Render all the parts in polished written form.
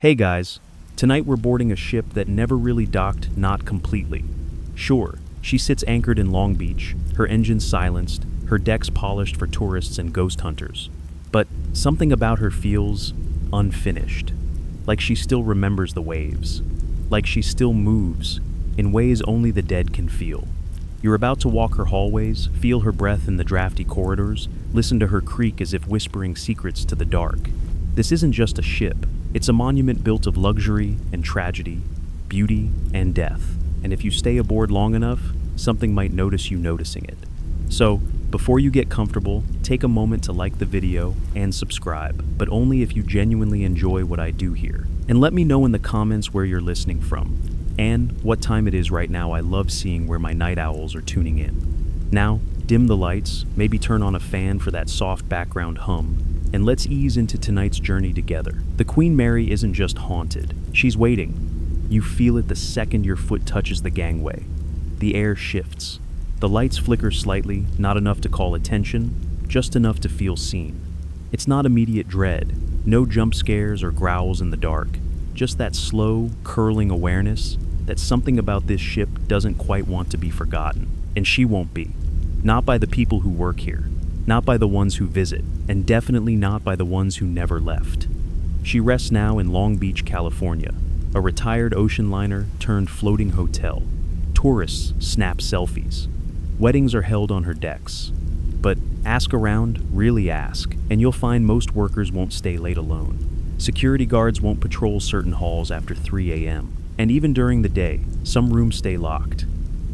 Hey guys, tonight we're boarding a ship that never really docked, not completely. Sure, she sits anchored in Long Beach, her engines silenced, her decks polished for tourists and ghost hunters. But something about her feels unfinished. Like she still remembers the waves. Like she still moves, in ways only the dead can feel. You're about to walk her hallways, feel her breath in the drafty corridors, listen to her creak as if whispering secrets to the dark. This isn't just a ship. It's a monument built of luxury and tragedy, beauty and death. And if you stay aboard long enough, something might notice you noticing it. So, before you get comfortable, take a moment to like the video and subscribe, but only if you genuinely enjoy what I do here. And let me know in the comments where you're listening from, and what time it is right now. I love seeing where my night owls are tuning in. Now, dim the lights, maybe turn on a fan for that soft background hum, and let's ease into tonight's journey together. The Queen Mary isn't just haunted, she's waiting. You feel it the second your foot touches the gangway. The air shifts. The lights flicker slightly, not enough to call attention, just enough to feel seen. It's not immediate dread, no jump scares or growls in the dark, just that slow, curling awareness that something about this ship doesn't quite want to be forgotten. And she won't be. Not by the people who work here. Not by the ones who visit, and definitely not by the ones who never left. She rests now in Long Beach, California, a retired ocean liner turned floating hotel. Tourists snap selfies. Weddings are held on her decks. But ask around, really ask, and you'll find most workers won't stay late alone. Security guards won't patrol certain halls after 3 a.m. And even during the day, some rooms stay locked.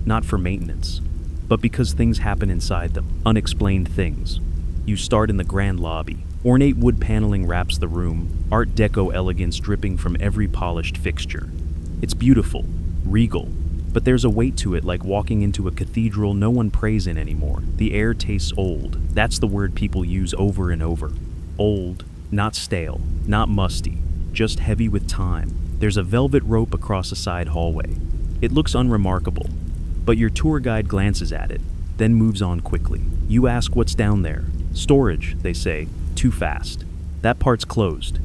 Not for maintenance, but because things happen inside them, unexplained things. You start in the grand lobby. Ornate wood paneling wraps the room, Art Deco elegance dripping from every polished fixture. It's beautiful, regal, but there's a weight to it, like walking into a cathedral no one prays in anymore. The air tastes old. That's the word people use over and over. Old, not stale, not musty, just heavy with time. There's a velvet rope across a side hallway. It looks unremarkable, but your tour guide glances at it, then moves on quickly. You ask what's down there. Storage, they say, too fast. That part's closed.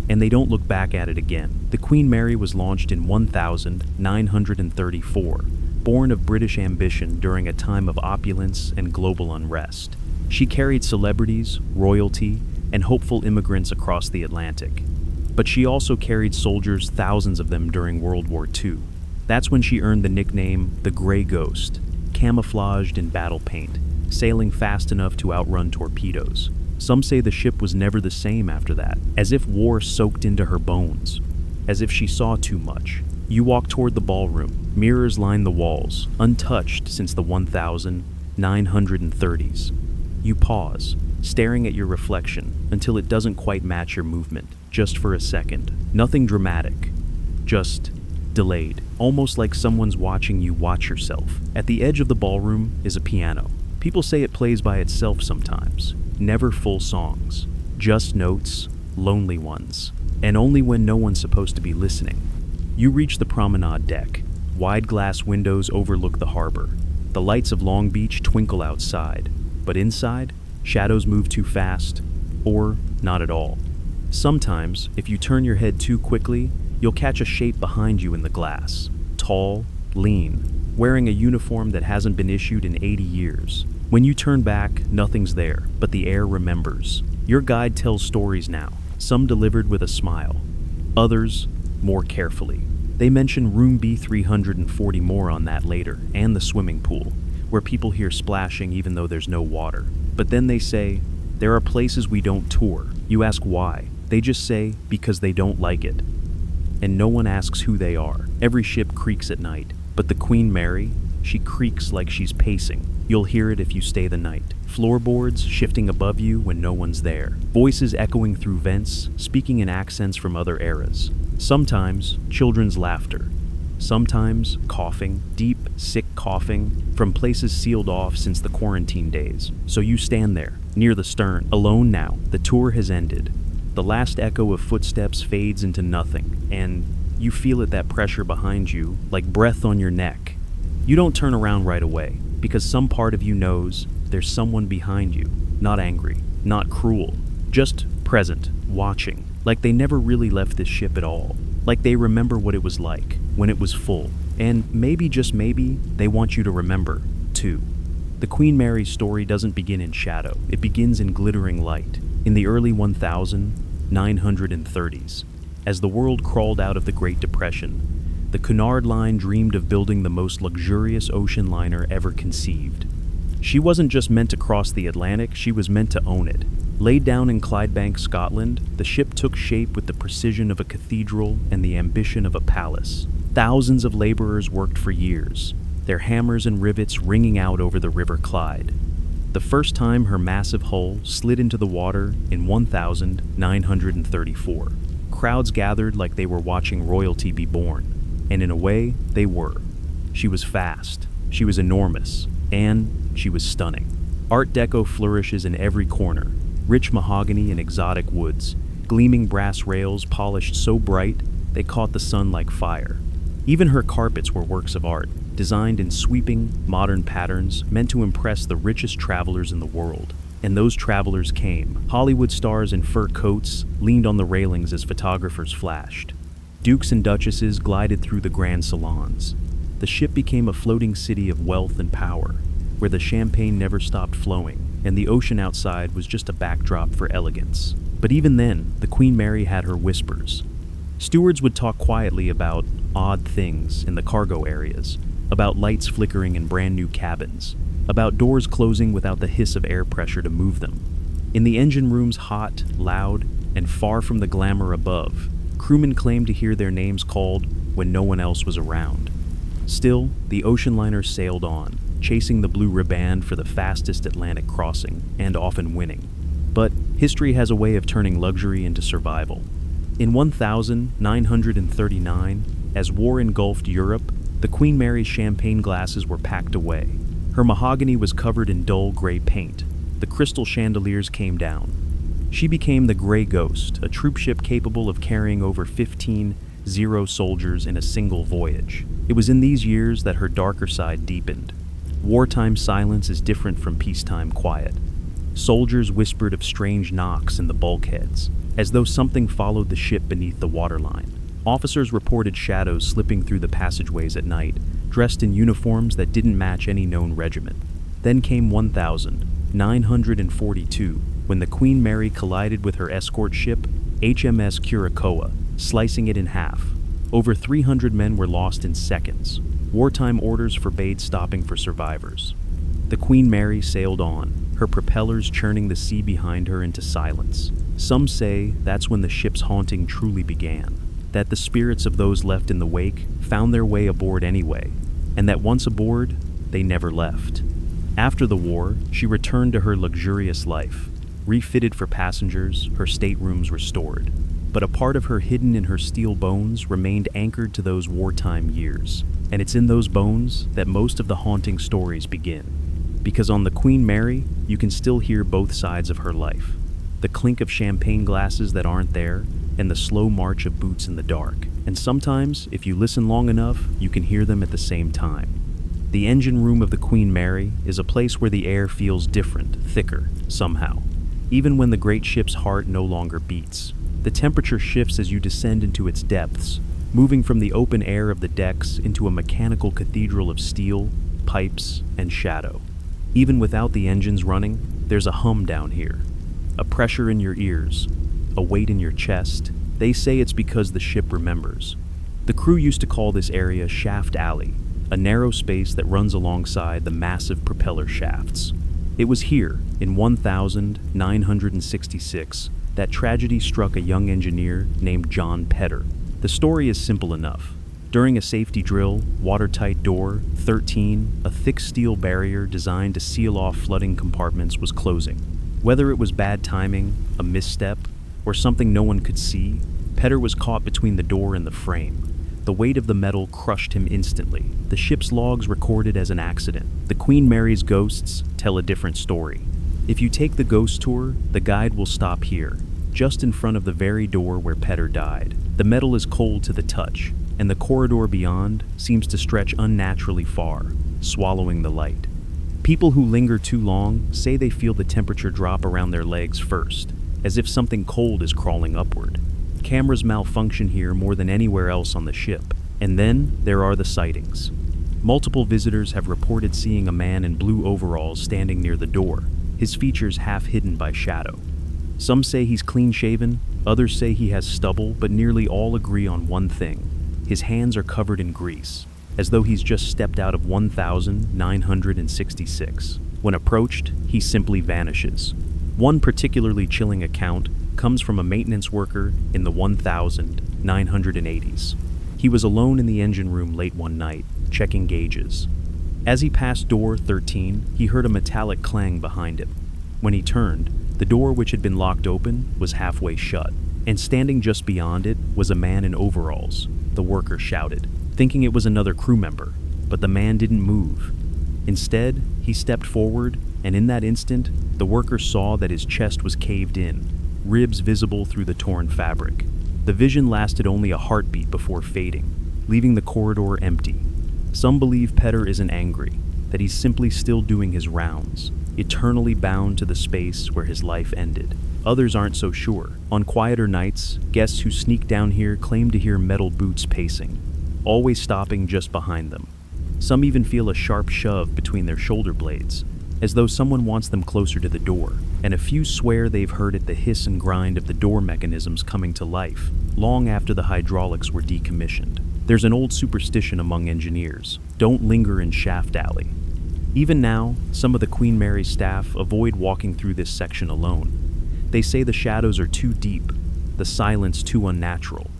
And they don't look back at it again. The Queen Mary was launched in 1934, born of British ambition during a time of opulence and global unrest. She carried celebrities, royalty, and hopeful immigrants across the Atlantic. But she also carried soldiers, thousands of them during World War II. That's when she earned the nickname the Grey Ghost, camouflaged in battle paint, sailing fast enough to outrun torpedoes. Some say the ship was never the same after that, as if war soaked into her bones, as if she saw too much. You walk toward the ballroom. Mirrors line the walls, untouched since the 1930s. You pause, staring at your reflection until it doesn't quite match your movement, just for a second. Nothing dramatic, just delayed, almost like someone's watching you watch yourself. At the edge of the ballroom is a piano. People say it plays by itself sometimes. Never full songs, just notes, lonely ones, and only when no one's supposed to be listening. You reach the promenade deck. Wide glass windows overlook the harbor. The lights of Long Beach twinkle outside, but inside, shadows move too fast, or not at all. Sometimes, if you turn your head too quickly, you'll catch a shape behind you in the glass. Tall, lean, wearing a uniform that hasn't been issued in 80 years. When you turn back, nothing's there, but the air remembers. Your guide tells stories now, some delivered with a smile, others more carefully. They mention room B340 more on that later, and the swimming pool, where people hear splashing even though there's no water. But then they say, there are places we don't tour. You ask why. They just say, because they don't like it. And no one asks who they are. Every ship creaks at night, but the Queen Mary, she creaks like she's pacing. You'll hear it if you stay the night. Floorboards shifting above you when no one's there. Voices echoing through vents, speaking in accents from other eras. Sometimes, children's laughter. Sometimes, coughing, deep, sick coughing, from places sealed off since the quarantine days. So you stand there, near the stern, alone now. The tour has ended. The last echo of footsteps fades into nothing, and you feel it, that pressure behind you, like breath on your neck. You don't turn around right away, because some part of you knows there's someone behind you, not angry, not cruel, just present, watching. like they never really left this ship at all, like they remember what it was like when it was full, and maybe, just maybe, they want you to remember, too. The Queen Mary's story doesn't begin in shadow, it begins in glittering light, in the early 1930s. As the world crawled out of the Great Depression, the Cunard Line dreamed of building the most luxurious ocean liner ever conceived. She wasn't just meant to cross the Atlantic, she was meant to own it. Laid down in Clydebank, Scotland, the ship took shape with the precision of a cathedral and the ambition of a palace. Thousands of laborers worked for years, their hammers and rivets ringing out over the River Clyde. The first time her massive hull slid into the water in 1934, crowds gathered like they were watching royalty be born, and in a way, they were. She was fast, she was enormous, and she was stunning. Art Deco flourishes in every corner. Rich mahogany and exotic woods, gleaming brass rails polished so bright they caught the sun like fire. Even her carpets were works of art, designed in sweeping, modern patterns meant to impress the richest travelers in the world. And those travelers came. Hollywood stars in fur coats leaned on the railings as photographers flashed. Dukes and duchesses glided through the grand salons. The ship became a floating city of wealth and power, where the champagne never stopped flowing, and the ocean outside was just a backdrop for elegance. But even then, the Queen Mary had her whispers. Stewards would talk quietly about odd things in the cargo areas, about lights flickering in brand new cabins, about doors closing without the hiss of air pressure to move them. In the engine rooms, hot, loud, and far from the glamour above, crewmen claimed to hear their names called when no one else was around. Still, the ocean liner sailed on, chasing the blue riband for the fastest Atlantic crossing, and often winning. But history has a way of turning luxury into survival. In 1939, as war engulfed Europe, the Queen Mary's champagne glasses were packed away. Her mahogany was covered in dull gray paint. The crystal chandeliers came down. She became the Gray Ghost, a troop ship capable of carrying over 15 soldiers in a single voyage. It was in these years that her darker side deepened. Wartime silence is different from peacetime quiet. Soldiers whispered of strange knocks in the bulkheads, as though something followed the ship beneath the waterline. Officers reported shadows slipping through the passageways at night, dressed in uniforms that didn't match any known regiment. Then came 1942, when the Queen Mary collided with her escort ship, HMS Curacoa, slicing it in half. Over 300 men were lost in seconds. Wartime orders forbade stopping for survivors. The Queen Mary sailed on, her propellers churning the sea behind her into silence. Some say that's when the ship's haunting truly began, that the spirits of those left in the wake found their way aboard anyway, and that once aboard, they never left. After the war, she returned to her luxurious life. Refitted for passengers, her staterooms restored. But a part of her hidden in her steel bones remained anchored to those wartime years. And it's in those bones that most of the haunting stories begin. Because on the Queen Mary, you can still hear both sides of her life. The clink of champagne glasses that aren't there, and the slow march of boots in the dark. And sometimes, if you listen long enough, you can hear them at the same time. The engine room of the Queen Mary is a place where the air feels different, thicker, somehow. Even when the great ship's heart no longer beats. The temperature shifts as you descend into its depths, moving from the open air of the decks into a mechanical cathedral of steel, pipes, and shadow. Even without the engines running, there's a hum down here. A pressure in your ears, a weight in your chest. They say it's because the ship remembers. The crew used to call this area Shaft Alley, a narrow space that runs alongside the massive propeller shafts. It was here, in 1966, that tragedy struck a young engineer named John Petter. The story is simple enough. During a safety drill, watertight door 13, a thick steel barrier designed to seal off flooding compartments was closing. Whether it was bad timing, a misstep, or something no one could see, Petter was caught between the door and the frame. The weight of the metal crushed him instantly. The ship's logs recorded as an accident. The Queen Mary's ghosts tell a different story. If you take the ghost tour, the guide will stop here, just in front of the very door where Petter died. The metal is cold to the touch, and the corridor beyond seems to stretch unnaturally far, swallowing the light. People who linger too long say they feel the temperature drop around their legs first, as if something cold is crawling upward. Cameras malfunction here more than anywhere else on the ship. And then there are the sightings. Multiple visitors have reported seeing a man in blue overalls standing near the door, his features half hidden by shadow. Some say he's clean-shaven, others say he has stubble, but nearly all agree on one thing. His hands are covered in grease, as though he's just stepped out of 1966. When approached, he simply vanishes. One particularly chilling account comes from a maintenance worker in the 1980s. He was alone in the engine room late one night, checking gauges. As he passed door 13, he heard a metallic clang behind him. When he turned, the door, which had been locked open, was halfway shut, and standing just beyond it was a man in overalls. The worker shouted, thinking it was another crew member, but the man didn't move. Instead, he stepped forward, and in that instant, the worker saw that his chest was caved in, ribs visible through the torn fabric. The vision lasted only a heartbeat before fading, leaving the corridor empty. Some believe Petter isn't angry, that he's simply still doing his rounds, eternally bound to the space where his life ended. Others aren't so sure. On quieter nights, guests who sneak down here claim to hear metal boots pacing, always stopping just behind them. Some even feel a sharp shove between their shoulder blades, as though someone wants them closer to the door, and a few swear they've heard it, the hiss and grind of the door mechanisms coming to life, long after the hydraulics were decommissioned. There's an old superstition among engineers: don't linger in shaft alley. Even now, some of the Queen Mary's staff avoid walking through this section alone. They say the shadows are too deep, the silence too unnatural.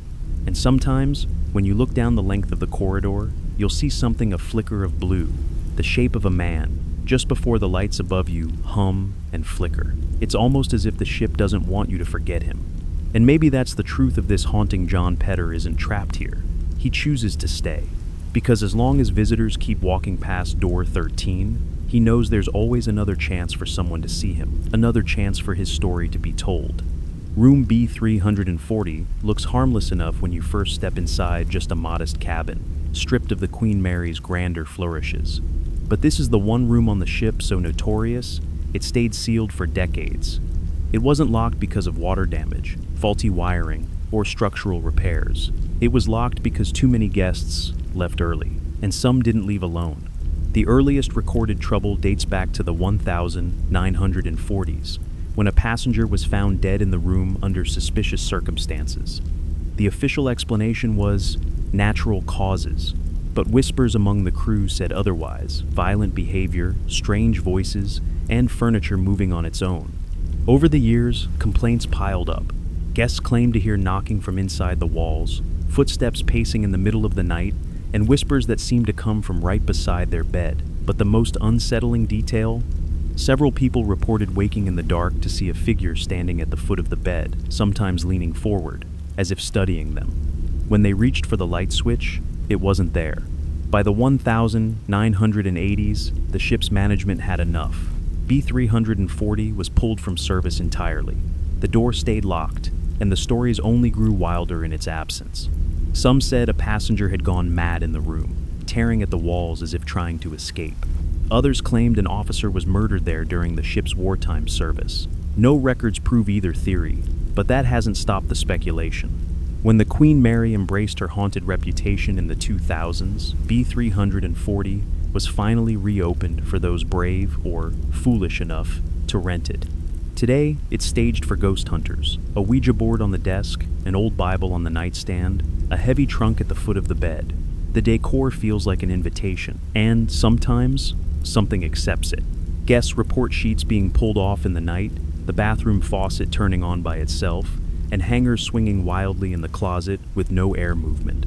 And sometimes, when you look down the length of the corridor, you'll see something, a flicker of blue, the shape of a man, just before the lights above you hum and flicker. It's almost as if the ship doesn't want you to forget him. And maybe that's the truth of this haunting. John Petter isn't trapped here. He chooses to stay. Because as long as visitors keep walking past door 13, he knows there's always another chance for someone to see him, another chance for his story to be told. Room B340 looks harmless enough when you first step inside, just a modest cabin, stripped of the Queen Mary's grander flourishes. But this is the one room on the ship so notorious, it stayed sealed for decades. It wasn't locked because of water damage, faulty wiring, or structural repairs. It was locked because too many guests left early, and some didn't leave alone. The earliest recorded trouble dates back to the 1940s, when a passenger was found dead in the room under suspicious circumstances. The official explanation was natural causes, but whispers among the crew said otherwise: violent behavior, strange voices, and furniture moving on its own. Over the years, complaints piled up. Guests claimed to hear knocking from inside the walls, footsteps pacing in the middle of the night, and whispers that seemed to come from right beside their bed. But the most unsettling detail? Several people reported waking in the dark to see a figure standing at the foot of the bed, sometimes leaning forward, as if studying them. When they reached for the light switch, it wasn't there. By the 1980s, the ship's management had enough. B340 was pulled from service entirely. The door stayed locked, and the stories only grew wilder in its absence. Some said a passenger had gone mad in the room, tearing at the walls as if trying to escape. Others claimed an officer was murdered there during the ship's wartime service. No records prove either theory, but that hasn't stopped the speculation. When the Queen Mary embraced her haunted reputation in the 2000s, B340 was finally reopened for those brave or foolish enough to rent it. Today, it's staged for ghost hunters: a Ouija board on the desk, an old Bible on the nightstand, a heavy trunk at the foot of the bed. The decor feels like an invitation, and sometimes, something accepts it. Guests report sheets being pulled off in the night, the bathroom faucet turning on by itself, and hangers swinging wildly in the closet with no air movement.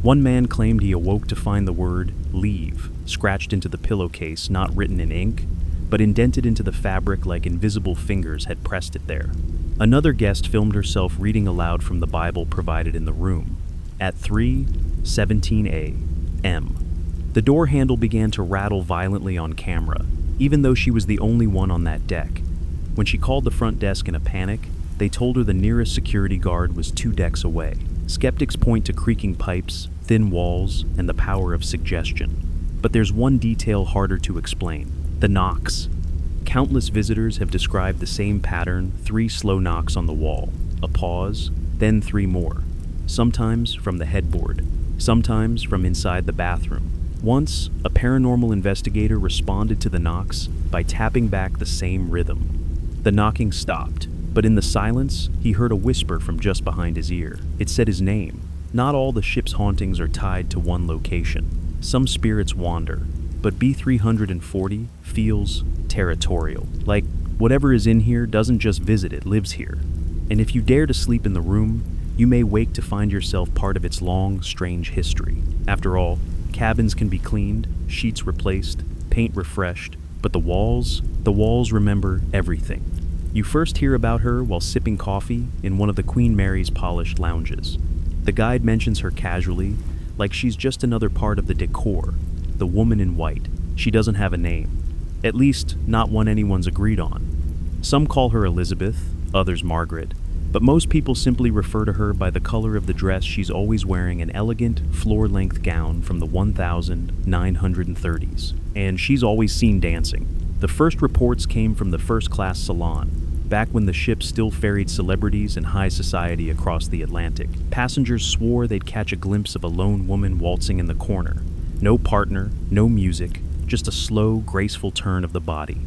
One man claimed he awoke to find the word "leave" scratched into the pillowcase, not written in ink, but indented into the fabric like invisible fingers had pressed it there. Another guest filmed herself reading aloud from the Bible provided in the room. At 3:17 a.m., the door handle began to rattle violently on camera, even though she was the only one on that deck. When she called the front desk in a panic, they told her the nearest security guard was 2 decks away. Skeptics point to creaking pipes, thin walls, and the power of suggestion. But there's one detail harder to explain: the knocks. Countless visitors have described the same pattern: 3 slow knocks on the wall, a pause, then 3 more, sometimes from the headboard, sometimes from inside the bathroom. Once, a paranormal investigator responded to the knocks by tapping back the same rhythm. The knocking stopped, but in the silence, he heard a whisper from just behind his ear. It said his name. Not all the ship's hauntings are tied to one location. Some spirits wander, but B340 feels territorial. Like whatever is in here doesn't just visit, it lives here. And if you dare to sleep in the room, you may wake to find yourself part of its long, strange history. After all, cabins can be cleaned, sheets replaced, paint refreshed, but the walls remember everything. You first hear about her while sipping coffee in one of the Queen Mary's polished lounges. The guide mentions her casually, like she's just another part of the decor, the woman in white. She doesn't have a name, at least not one anyone's agreed on. Some call her Elizabeth, others Margaret, but most people simply refer to her by the color of the dress she's always wearing, an elegant, floor-length gown from the 1930s. And she's always seen dancing. The first reports came from the first-class salon, back when the ship still ferried celebrities and high society across the Atlantic. Passengers swore they'd catch a glimpse of a lone woman waltzing in the corner. No partner, no music, just a slow, graceful turn of the body.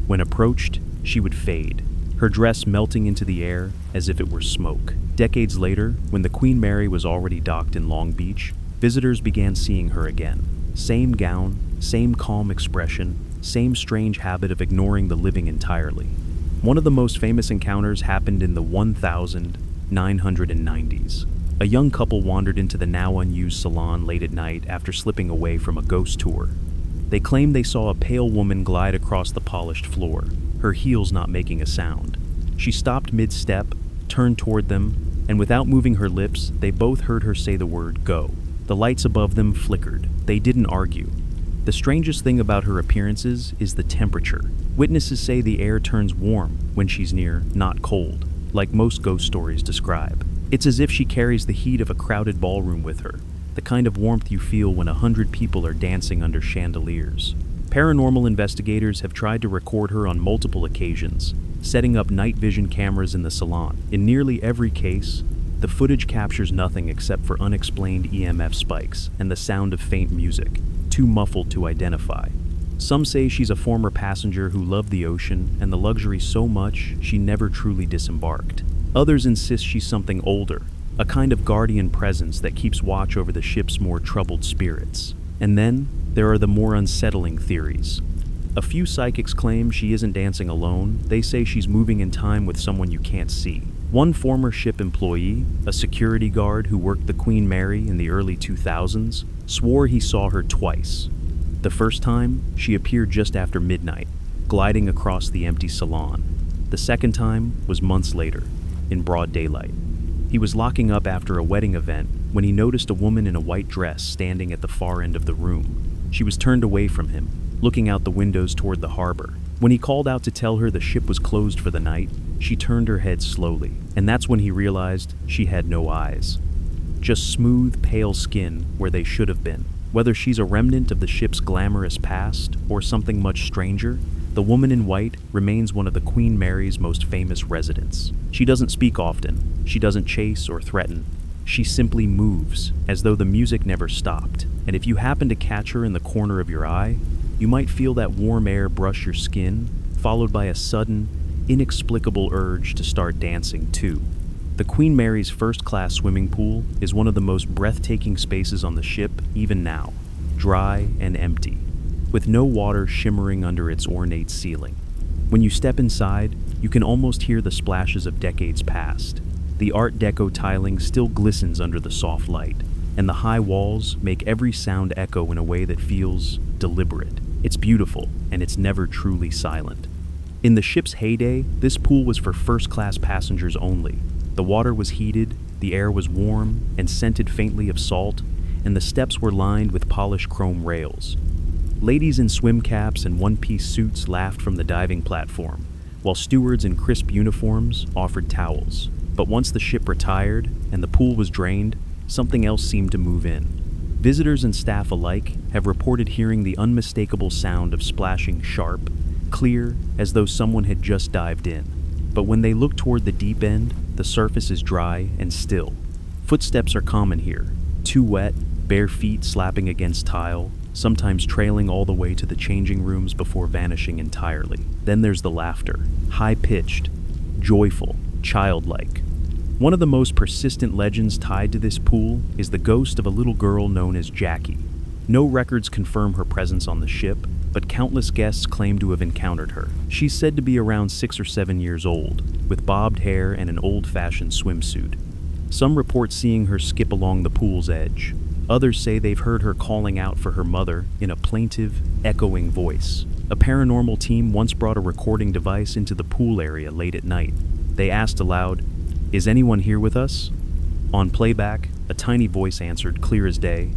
When approached, she would fade, her dress melting into the air as if it were smoke. Decades later, when the Queen Mary was already docked in Long Beach, visitors began seeing her again. Same gown, same calm expression, same strange habit of ignoring the living entirely. One of the most famous encounters happened in the 1990s. A young couple wandered into the now unused salon late at night after slipping away from a ghost tour. They claimed they saw a pale woman glide across the polished floor, her heels not making a sound. She stopped mid-step, turned toward them, and without moving her lips, they both heard her say the word "go." The lights above them flickered. They didn't argue. The strangest thing about her appearances is the temperature. Witnesses say the air turns warm when she's near, not cold, like most ghost stories describe. It's as if she carries the heat of a crowded ballroom with her, the kind of warmth you feel when 100 people are dancing under chandeliers. Paranormal investigators have tried to record her on multiple occasions, setting up night vision cameras in the salon. In nearly every case, the footage captures nothing except for unexplained EMF spikes and the sound of faint music, too muffled to identify. Some say she's a former passenger who loved the ocean and the luxury so much she never truly disembarked. Others insist she's something older, a kind of guardian presence that keeps watch over the ship's more troubled spirits. And then, there are the more unsettling theories. A few psychics claim she isn't dancing alone. They say she's moving in time with someone you can't see. One former ship employee, a security guard who worked the Queen Mary in the early 2000s, swore he saw her twice. The first time, she appeared just after midnight, gliding across the empty salon. The second time was months later, in broad daylight. He was locking up after a wedding event when he noticed a woman in a white dress standing at the far end of the room. She was turned away from him, looking out the windows toward the harbor. When he called out to tell her the ship was closed for the night, she turned her head slowly, and that's when he realized she had no eyes. Just smooth, pale skin where they should have been. Whether she's a remnant of the ship's glamorous past or something much stranger, the woman in white remains one of the Queen Mary's most famous residents. She doesn't speak often, she doesn't chase or threaten. She simply moves, as though the music never stopped. And if you happen to catch her in the corner of your eye, you might feel that warm air brush your skin, followed by a sudden, inexplicable urge to start dancing too. The Queen Mary's first-class swimming pool is one of the most breathtaking spaces on the ship, even now, dry and empty, with no water shimmering under its ornate ceiling. When you step inside, you can almost hear the splashes of decades past. The Art Deco tiling still glistens under the soft light, and the high walls make every sound echo in a way that feels deliberate. It's beautiful, and it's never truly silent. In the ship's heyday, this pool was for first-class passengers only. The water was heated, the air was warm and scented faintly of salt, and the steps were lined with polished chrome rails. Ladies in swim caps and one-piece suits laughed from the diving platform, while stewards in crisp uniforms offered towels. But once the ship retired and the pool was drained, something else seemed to move in. Visitors and staff alike have reported hearing the unmistakable sound of splashing sharp, clear, as though someone had just dived in. But when they look toward the deep end, the surface is dry and still. Footsteps are common here, too wet, bare feet slapping against tile, sometimes trailing all the way to the changing rooms before vanishing entirely. Then there's the laughter, high-pitched, joyful, childlike. One of the most persistent legends tied to this pool is the ghost of a little girl known as Jackie. No records confirm her presence on the ship, but countless guests claim to have encountered her. She's said to be around 6 or 7 years old, with bobbed hair and an old-fashioned swimsuit. Some report seeing her skip along the pool's edge. Others say they've heard her calling out for her mother in a plaintive, echoing voice. A paranormal team once brought a recording device into the pool area late at night. They asked aloud, "Is anyone here with us?" On playback, a tiny voice answered, clear as day,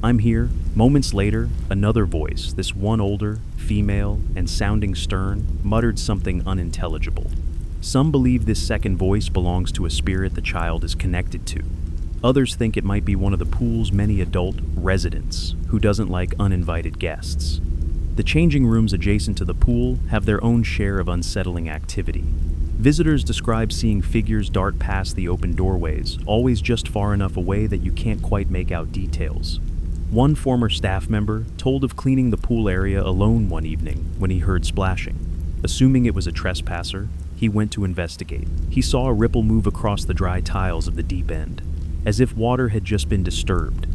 "I'm here." Moments later, another voice, this one older, female, and sounding stern, muttered something unintelligible. Some believe this second voice belongs to a spirit the child is connected to. Others think it might be one of the pool's many adult residents who doesn't like uninvited guests. The changing rooms adjacent to the pool have their own share of unsettling activity. Visitors describe seeing figures dart past the open doorways, always just far enough away that you can't quite make out details. One former staff member told of cleaning the pool area alone one evening when he heard splashing. Assuming it was a trespasser, he went to investigate. He saw a ripple move across the dry tiles of the deep end, as if water had just been disturbed.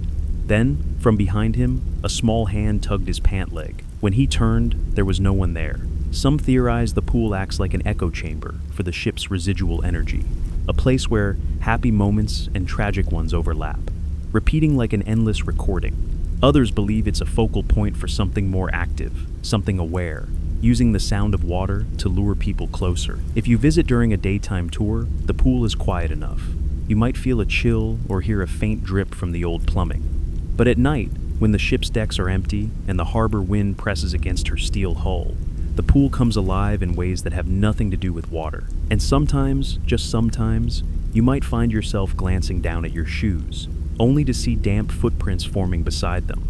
Then, from behind him, a small hand tugged his pant leg. When he turned, there was no one there. Some theorize the pool acts like an echo chamber for the ship's residual energy, a place where happy moments and tragic ones overlap, repeating like an endless recording. Others believe it's a focal point for something more active, something aware, using the sound of water to lure people closer. If you visit during a daytime tour, the pool is quiet enough. You might feel a chill or hear a faint drip from the old plumbing. But at night, when the ship's decks are empty and the harbor wind presses against her steel hull, the pool comes alive in ways that have nothing to do with water. And sometimes, just sometimes, you might find yourself glancing down at your shoes, only to see damp footprints forming beside them.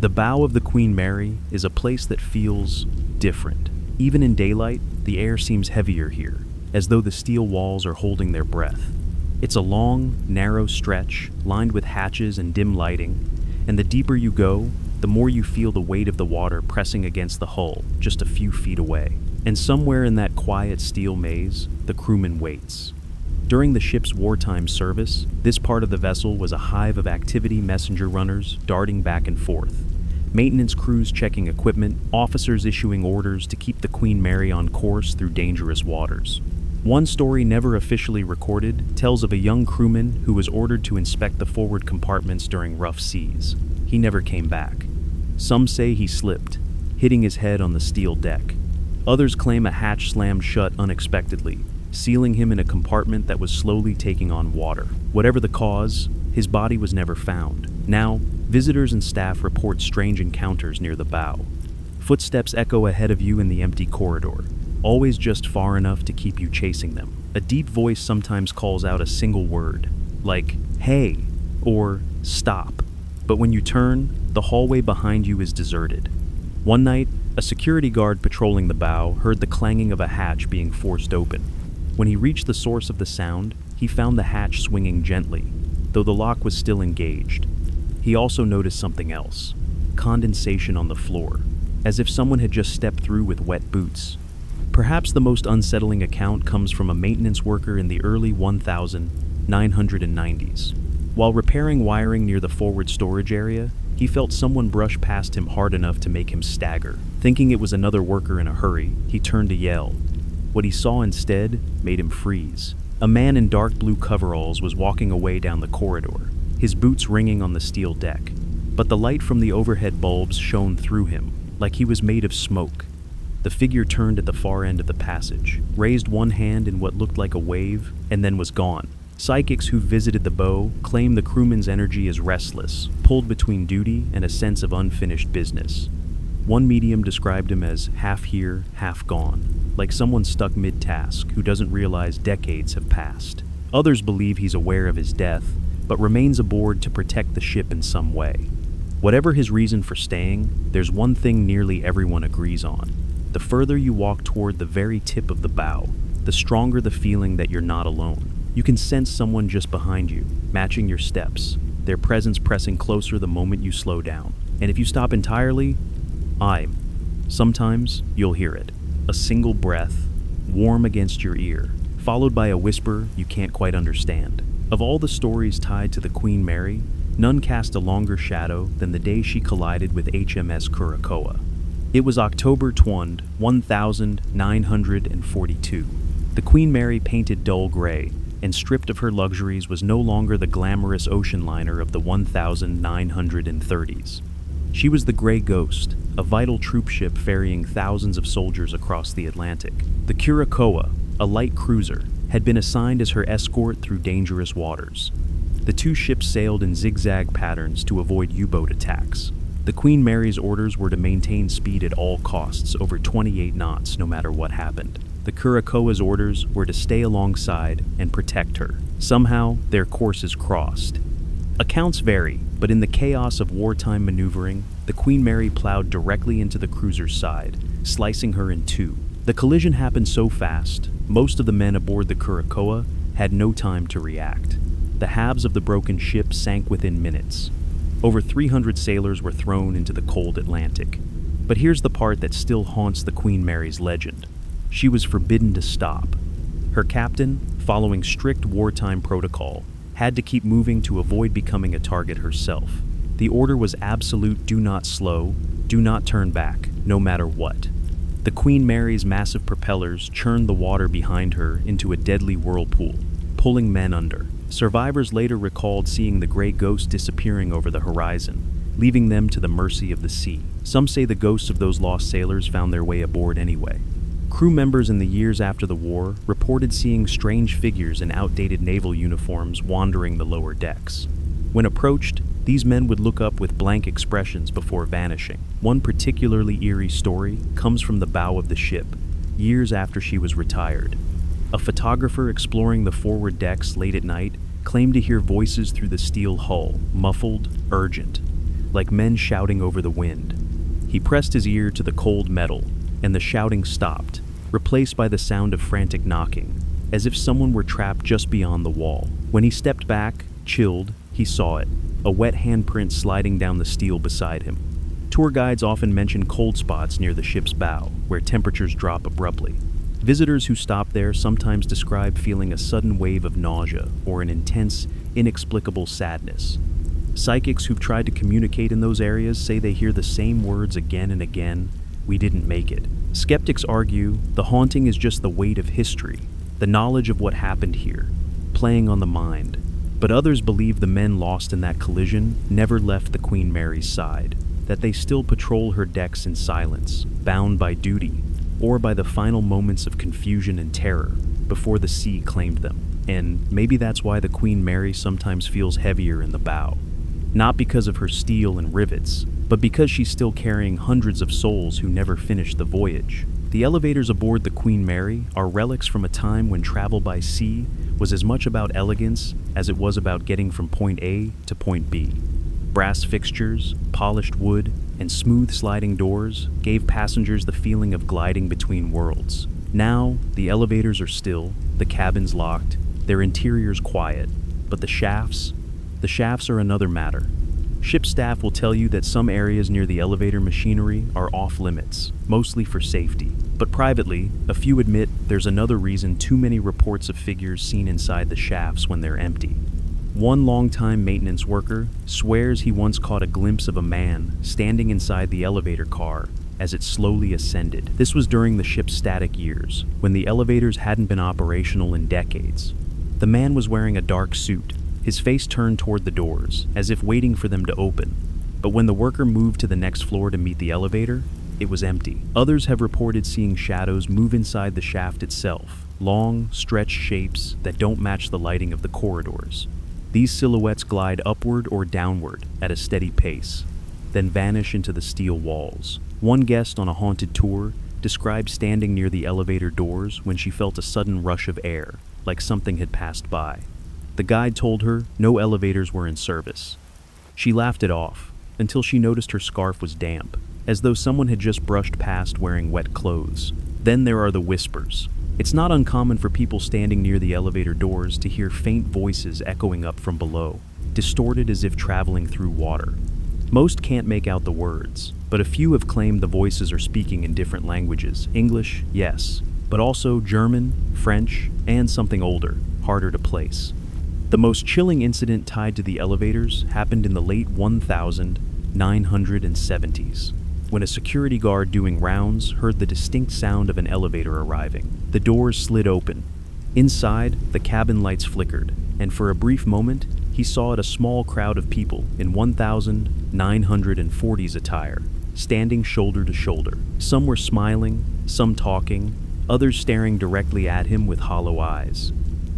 The bow of the Queen Mary is a place that feels different. Even in daylight, the air seems heavier here, as though the steel walls are holding their breath. It's a long, narrow stretch, lined with hatches and dim lighting, and the deeper you go, the more you feel the weight of the water pressing against the hull just a few feet away. And somewhere in that quiet steel maze, the crewman waits. During the ship's wartime service, this part of the vessel was a hive of activity messenger runners darting back and forth. Maintenance crews checking equipment, officers issuing orders to keep the Queen Mary on course through dangerous waters. One story never officially recorded tells of a young crewman who was ordered to inspect the forward compartments during rough seas. He never came back. Some say he slipped, hitting his head on the steel deck. Others claim a hatch slammed shut unexpectedly, sealing him in a compartment that was slowly taking on water. Whatever the cause, his body was never found. Now, visitors and staff report strange encounters near the bow. Footsteps echo ahead of you in the empty corridor, always just far enough to keep you chasing them. A deep voice sometimes calls out a single word, like, "Hey," or "Stop." But when you turn, the hallway behind you is deserted. One night, a security guard patrolling the bow heard the clanging of a hatch being forced open. When he reached the source of the sound, he found the hatch swinging gently, though the lock was still engaged. He also noticed something else: condensation on the floor, as if someone had just stepped through with wet boots. Perhaps the most unsettling account comes from a maintenance worker in the early 1990s. While repairing wiring near the forward storage area, he felt someone brush past him hard enough to make him stagger. Thinking it was another worker in a hurry, he turned to yell. What he saw instead made him freeze. A man in dark blue coveralls was walking away down the corridor, his boots ringing on the steel deck. But the light from the overhead bulbs shone through him, like he was made of smoke. The figure turned at the far end of the passage, raised one hand in what looked like a wave, and then was gone. Psychics who visited the bow claim the crewman's energy is restless, pulled between duty and a sense of unfinished business. One medium described him as half here, half gone, like someone stuck mid-task who doesn't realize decades have passed. Others believe he's aware of his death, but remains aboard to protect the ship in some way. Whatever his reason for staying, there's one thing nearly everyone agrees on. The further you walk toward the very tip of the bow, the stronger the feeling that you're not alone. You can sense someone just behind you, matching your steps, their presence pressing closer the moment you slow down. And if you stop entirely, sometimes you'll hear it. A single breath, warm against your ear, followed by a whisper you can't quite understand. Of all the stories tied to the Queen Mary, none cast a longer shadow than the day she collided with HMS Curacoa. It was October 20, 1942. The Queen Mary, painted dull gray and stripped of her luxuries, was no longer the glamorous ocean liner of the 1930s. She was the Gray Ghost, a vital troop ship ferrying thousands of soldiers across the Atlantic. The Curacoa, a light cruiser, had been assigned as her escort through dangerous waters. The two ships sailed in zigzag patterns to avoid U-boat attacks. The Queen Mary's orders were to maintain speed at all costs, over 28 knots, no matter what happened. The Curacoa's orders were to stay alongside and protect her. Somehow, their courses crossed. Accounts vary, but in the chaos of wartime maneuvering, the Queen Mary plowed directly into the cruiser's side, slicing her in two. The collision happened so fast, most of the men aboard the Curacoa had no time to react. The halves of the broken ship sank within minutes. Over 300 sailors were thrown into the cold Atlantic. But here's the part that still haunts the Queen Mary's legend. She was forbidden to stop. Her captain, following strict wartime protocol, had to keep moving to avoid becoming a target herself. The order was absolute: do not slow, do not turn back, no matter what. The Queen Mary's massive propellers churned the water behind her into a deadly whirlpool, pulling men under. Survivors later recalled seeing the Gray Ghost disappearing over the horizon, leaving them to the mercy of the sea. Some say the ghosts of those lost sailors found their way aboard anyway. Crew members in the years after the war reported seeing strange figures in outdated naval uniforms wandering the lower decks. When approached, these men would look up with blank expressions before vanishing. One particularly eerie story comes from the bow of the ship, years after she was retired. A photographer exploring the forward decks late at night claimed to hear voices through the steel hull, muffled, urgent, like men shouting over the wind. He pressed his ear to the cold metal, and the shouting stopped, replaced by the sound of frantic knocking, as if someone were trapped just beyond the wall. When he stepped back, chilled, he saw it, a wet handprint sliding down the steel beside him. Tour guides often mention cold spots near the ship's bow, where temperatures drop abruptly. Visitors who stop there sometimes describe feeling a sudden wave of nausea or an intense, inexplicable sadness. Psychics who've tried to communicate in those areas say they hear the same words again and again: "We didn't make it." Skeptics argue the haunting is just the weight of history, the knowledge of what happened here, playing on the mind. But others believe the men lost in that collision never left the Queen Mary's side, that they still patrol her decks in silence, bound by duty, or by the final moments of confusion and terror before the sea claimed them. And maybe that's why the Queen Mary sometimes feels heavier in the bow. Not because of her steel and rivets, but because she's still carrying hundreds of souls who never finished the voyage. The elevators aboard the Queen Mary are relics from a time when travel by sea was as much about elegance as it was about getting from point A to point B. Brass fixtures, polished wood, and smooth sliding doors gave passengers the feeling of gliding between worlds. Now, the elevators are still, the cabins locked, their interiors quiet, but the shafts are another matter. Ship staff will tell you that some areas near the elevator machinery are off limits, mostly for safety. But privately, a few admit there's another reason too many reports of figures seen inside the shafts when they're empty. One longtime maintenance worker swears he once caught a glimpse of a man standing inside the elevator car as it slowly ascended. This was during the ship's static years, when the elevators hadn't been operational in decades. The man was wearing a dark suit, his face turned toward the doors, as if waiting for them to open. But when the worker moved to the next floor to meet the elevator, it was empty. Others have reported seeing shadows move inside the shaft itself, long, stretched shapes that don't match the lighting of the corridors. These silhouettes glide upward or downward at a steady pace, then vanish into the steel walls. One guest on a haunted tour described standing near the elevator doors when she felt a sudden rush of air, like something had passed by. The guide told her no elevators were in service. She laughed it off, until she noticed her scarf was damp, as though someone had just brushed past wearing wet clothes. Then there are the whispers. It's not uncommon for people standing near the elevator doors to hear faint voices echoing up from below, distorted as if traveling through water. Most can't make out the words, but a few have claimed the voices are speaking in different languages. English, yes, but also German, French, and something older, harder to place. The most chilling incident tied to the elevators happened in the late 1970s, when a security guard doing rounds heard the distinct sound of an elevator arriving. The doors slid open. Inside, the cabin lights flickered, and for a brief moment, he saw a small crowd of people in 1940s attire, standing shoulder to shoulder. Some were smiling, some talking, others staring directly at him with hollow eyes.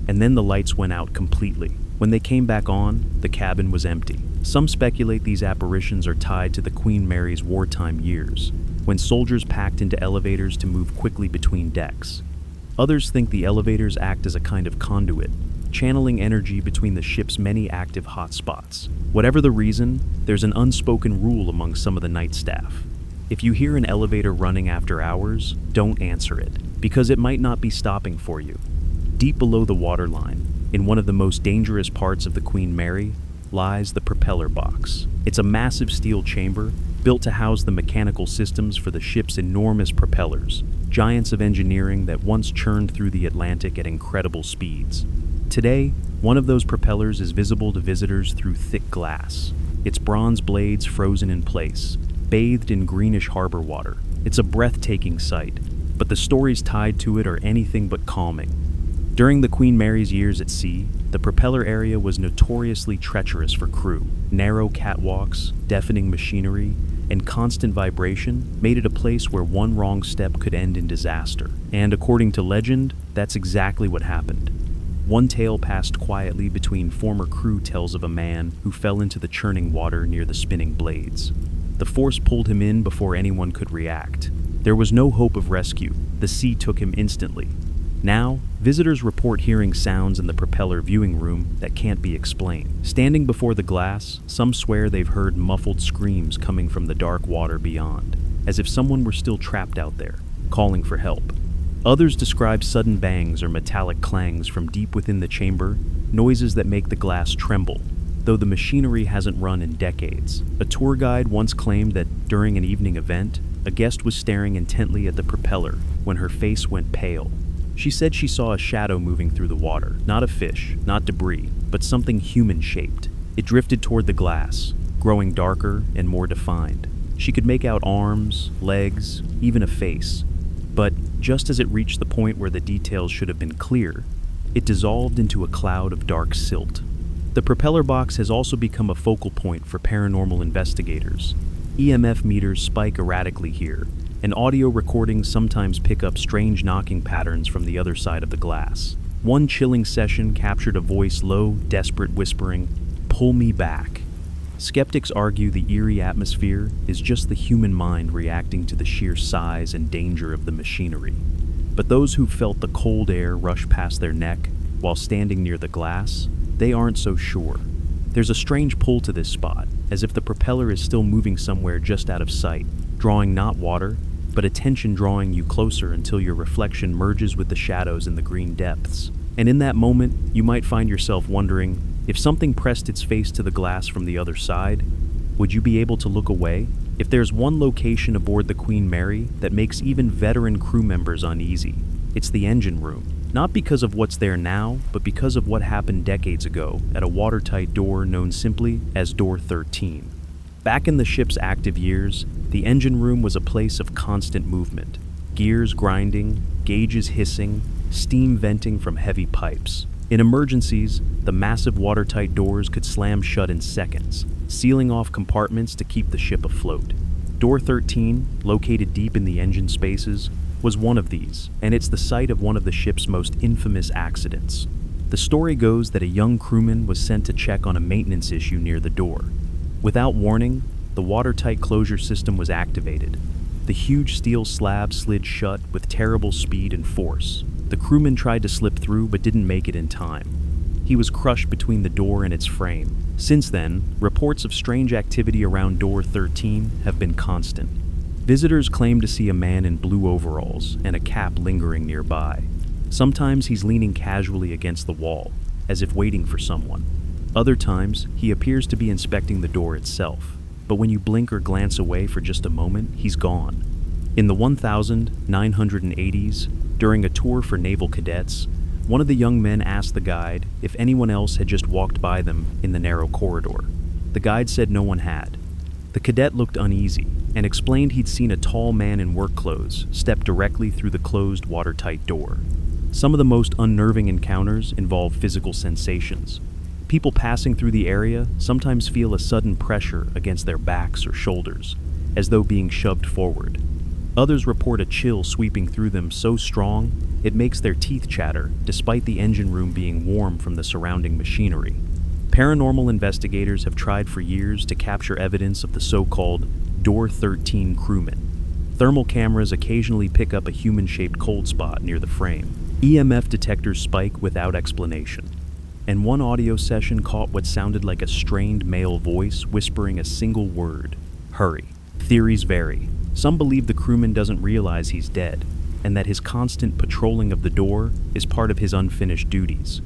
And then the lights went out completely. When they came back on, the cabin was empty. Some speculate these apparitions are tied to the Queen Mary's wartime years, when soldiers packed into elevators to move quickly between decks. Others think the elevators act as a kind of conduit, channeling energy between the ship's many active hotspots. Whatever the reason, there's an unspoken rule among some of the night staff. If you hear an elevator running after hours, don't answer it, because it might not be stopping for you. Deep below the waterline, in one of the most dangerous parts of the Queen Mary, lies the propeller box. It's a massive steel chamber built to house the mechanical systems for the ship's enormous propellers, giants of engineering that once churned through the Atlantic at incredible speeds. Today, one of those propellers is visible to visitors through thick glass, its bronze blades frozen in place, bathed in greenish harbor water. It's a breathtaking sight, but the stories tied to it are anything but calming. During the Queen Mary's years at sea, the propeller area was notoriously treacherous for crew. Narrow catwalks, deafening machinery, and constant vibration made it a place where one wrong step could end in disaster. And according to legend, that's exactly what happened. One tale passed quietly between former crew tells of a man who fell into the churning water near the spinning blades. The force pulled him in before anyone could react. There was no hope of rescue. The sea took him instantly. Now, visitors report hearing sounds in the propeller viewing room that can't be explained. Standing before the glass, some swear they've heard muffled screams coming from the dark water beyond, as if someone were still trapped out there, calling for help. Others describe sudden bangs or metallic clangs from deep within the chamber, noises that make the glass tremble, though the machinery hasn't run in decades. A tour guide once claimed that during an evening event, a guest was staring intently at the propeller when her face went pale. She said she saw a shadow moving through the water, not a fish, not debris, but something human-shaped. It drifted toward the glass, growing darker and more defined. She could make out arms, legs, even a face. But just as it reached the point where the details should have been clear, it dissolved into a cloud of dark silt. The propeller box has also become a focal point for paranormal investigators. EMF meters spike erratically here, and audio recordings sometimes pick up strange knocking patterns from the other side of the glass. One chilling session captured a voice low, desperate, whispering, "Pull me back." Skeptics argue the eerie atmosphere is just the human mind reacting to the sheer size and danger of the machinery. But those who felt the cold air rush past their neck while standing near the glass, they aren't so sure. There's a strange pull to this spot, as if the propeller is still moving somewhere just out of sight, drawing not water, but attention drawing you closer until your reflection merges with the shadows in the green depths. And in that moment, you might find yourself wondering, if something pressed its face to the glass from the other side, would you be able to look away? If there's one location aboard the Queen Mary that makes even veteran crew members uneasy, it's the engine room. Not because of what's there now, but because of what happened decades ago at a watertight door known simply as Door 13. Back in the ship's active years, the engine room was a place of constant movement. Gears grinding, gauges hissing, steam venting from heavy pipes. In emergencies, the massive watertight doors could slam shut in seconds, sealing off compartments to keep the ship afloat. Door 13, located deep in the engine spaces, was one of these, and it's the site of one of the ship's most infamous accidents. The story goes that a young crewman was sent to check on a maintenance issue near the door. Without warning, the watertight closure system was activated. The huge steel slab slid shut with terrible speed and force. The crewman tried to slip through but didn't make it in time. He was crushed between the door and its frame. Since then, reports of strange activity around Door 13 have been constant. Visitors claim to see a man in blue overalls and a cap lingering nearby. Sometimes he's leaning casually against the wall, as if waiting for someone. Other times, he appears to be inspecting the door itself, but when you blink or glance away for just a moment, he's gone. In the 1980s, during a tour for naval cadets, one of the young men asked the guide if anyone else had just walked by them in the narrow corridor. The guide said no one had. The cadet looked uneasy and explained he'd seen a tall man in work clothes step directly through the closed, watertight door. Some of the most unnerving encounters involve physical sensations. People passing through the area sometimes feel a sudden pressure against their backs or shoulders, as though being shoved forward. Others report a chill sweeping through them so strong it makes their teeth chatter, despite the engine room being warm from the surrounding machinery. Paranormal investigators have tried for years to capture evidence of the so-called Door 13 crewman. Thermal cameras occasionally pick up a human-shaped cold spot near the frame. EMF detectors spike without explanation. And one audio session caught what sounded like a strained male voice whispering a single word: hurry. Theories vary. Some believe the crewman doesn't realize he's dead, and that his constant patrolling of the door is part of his unfinished duties.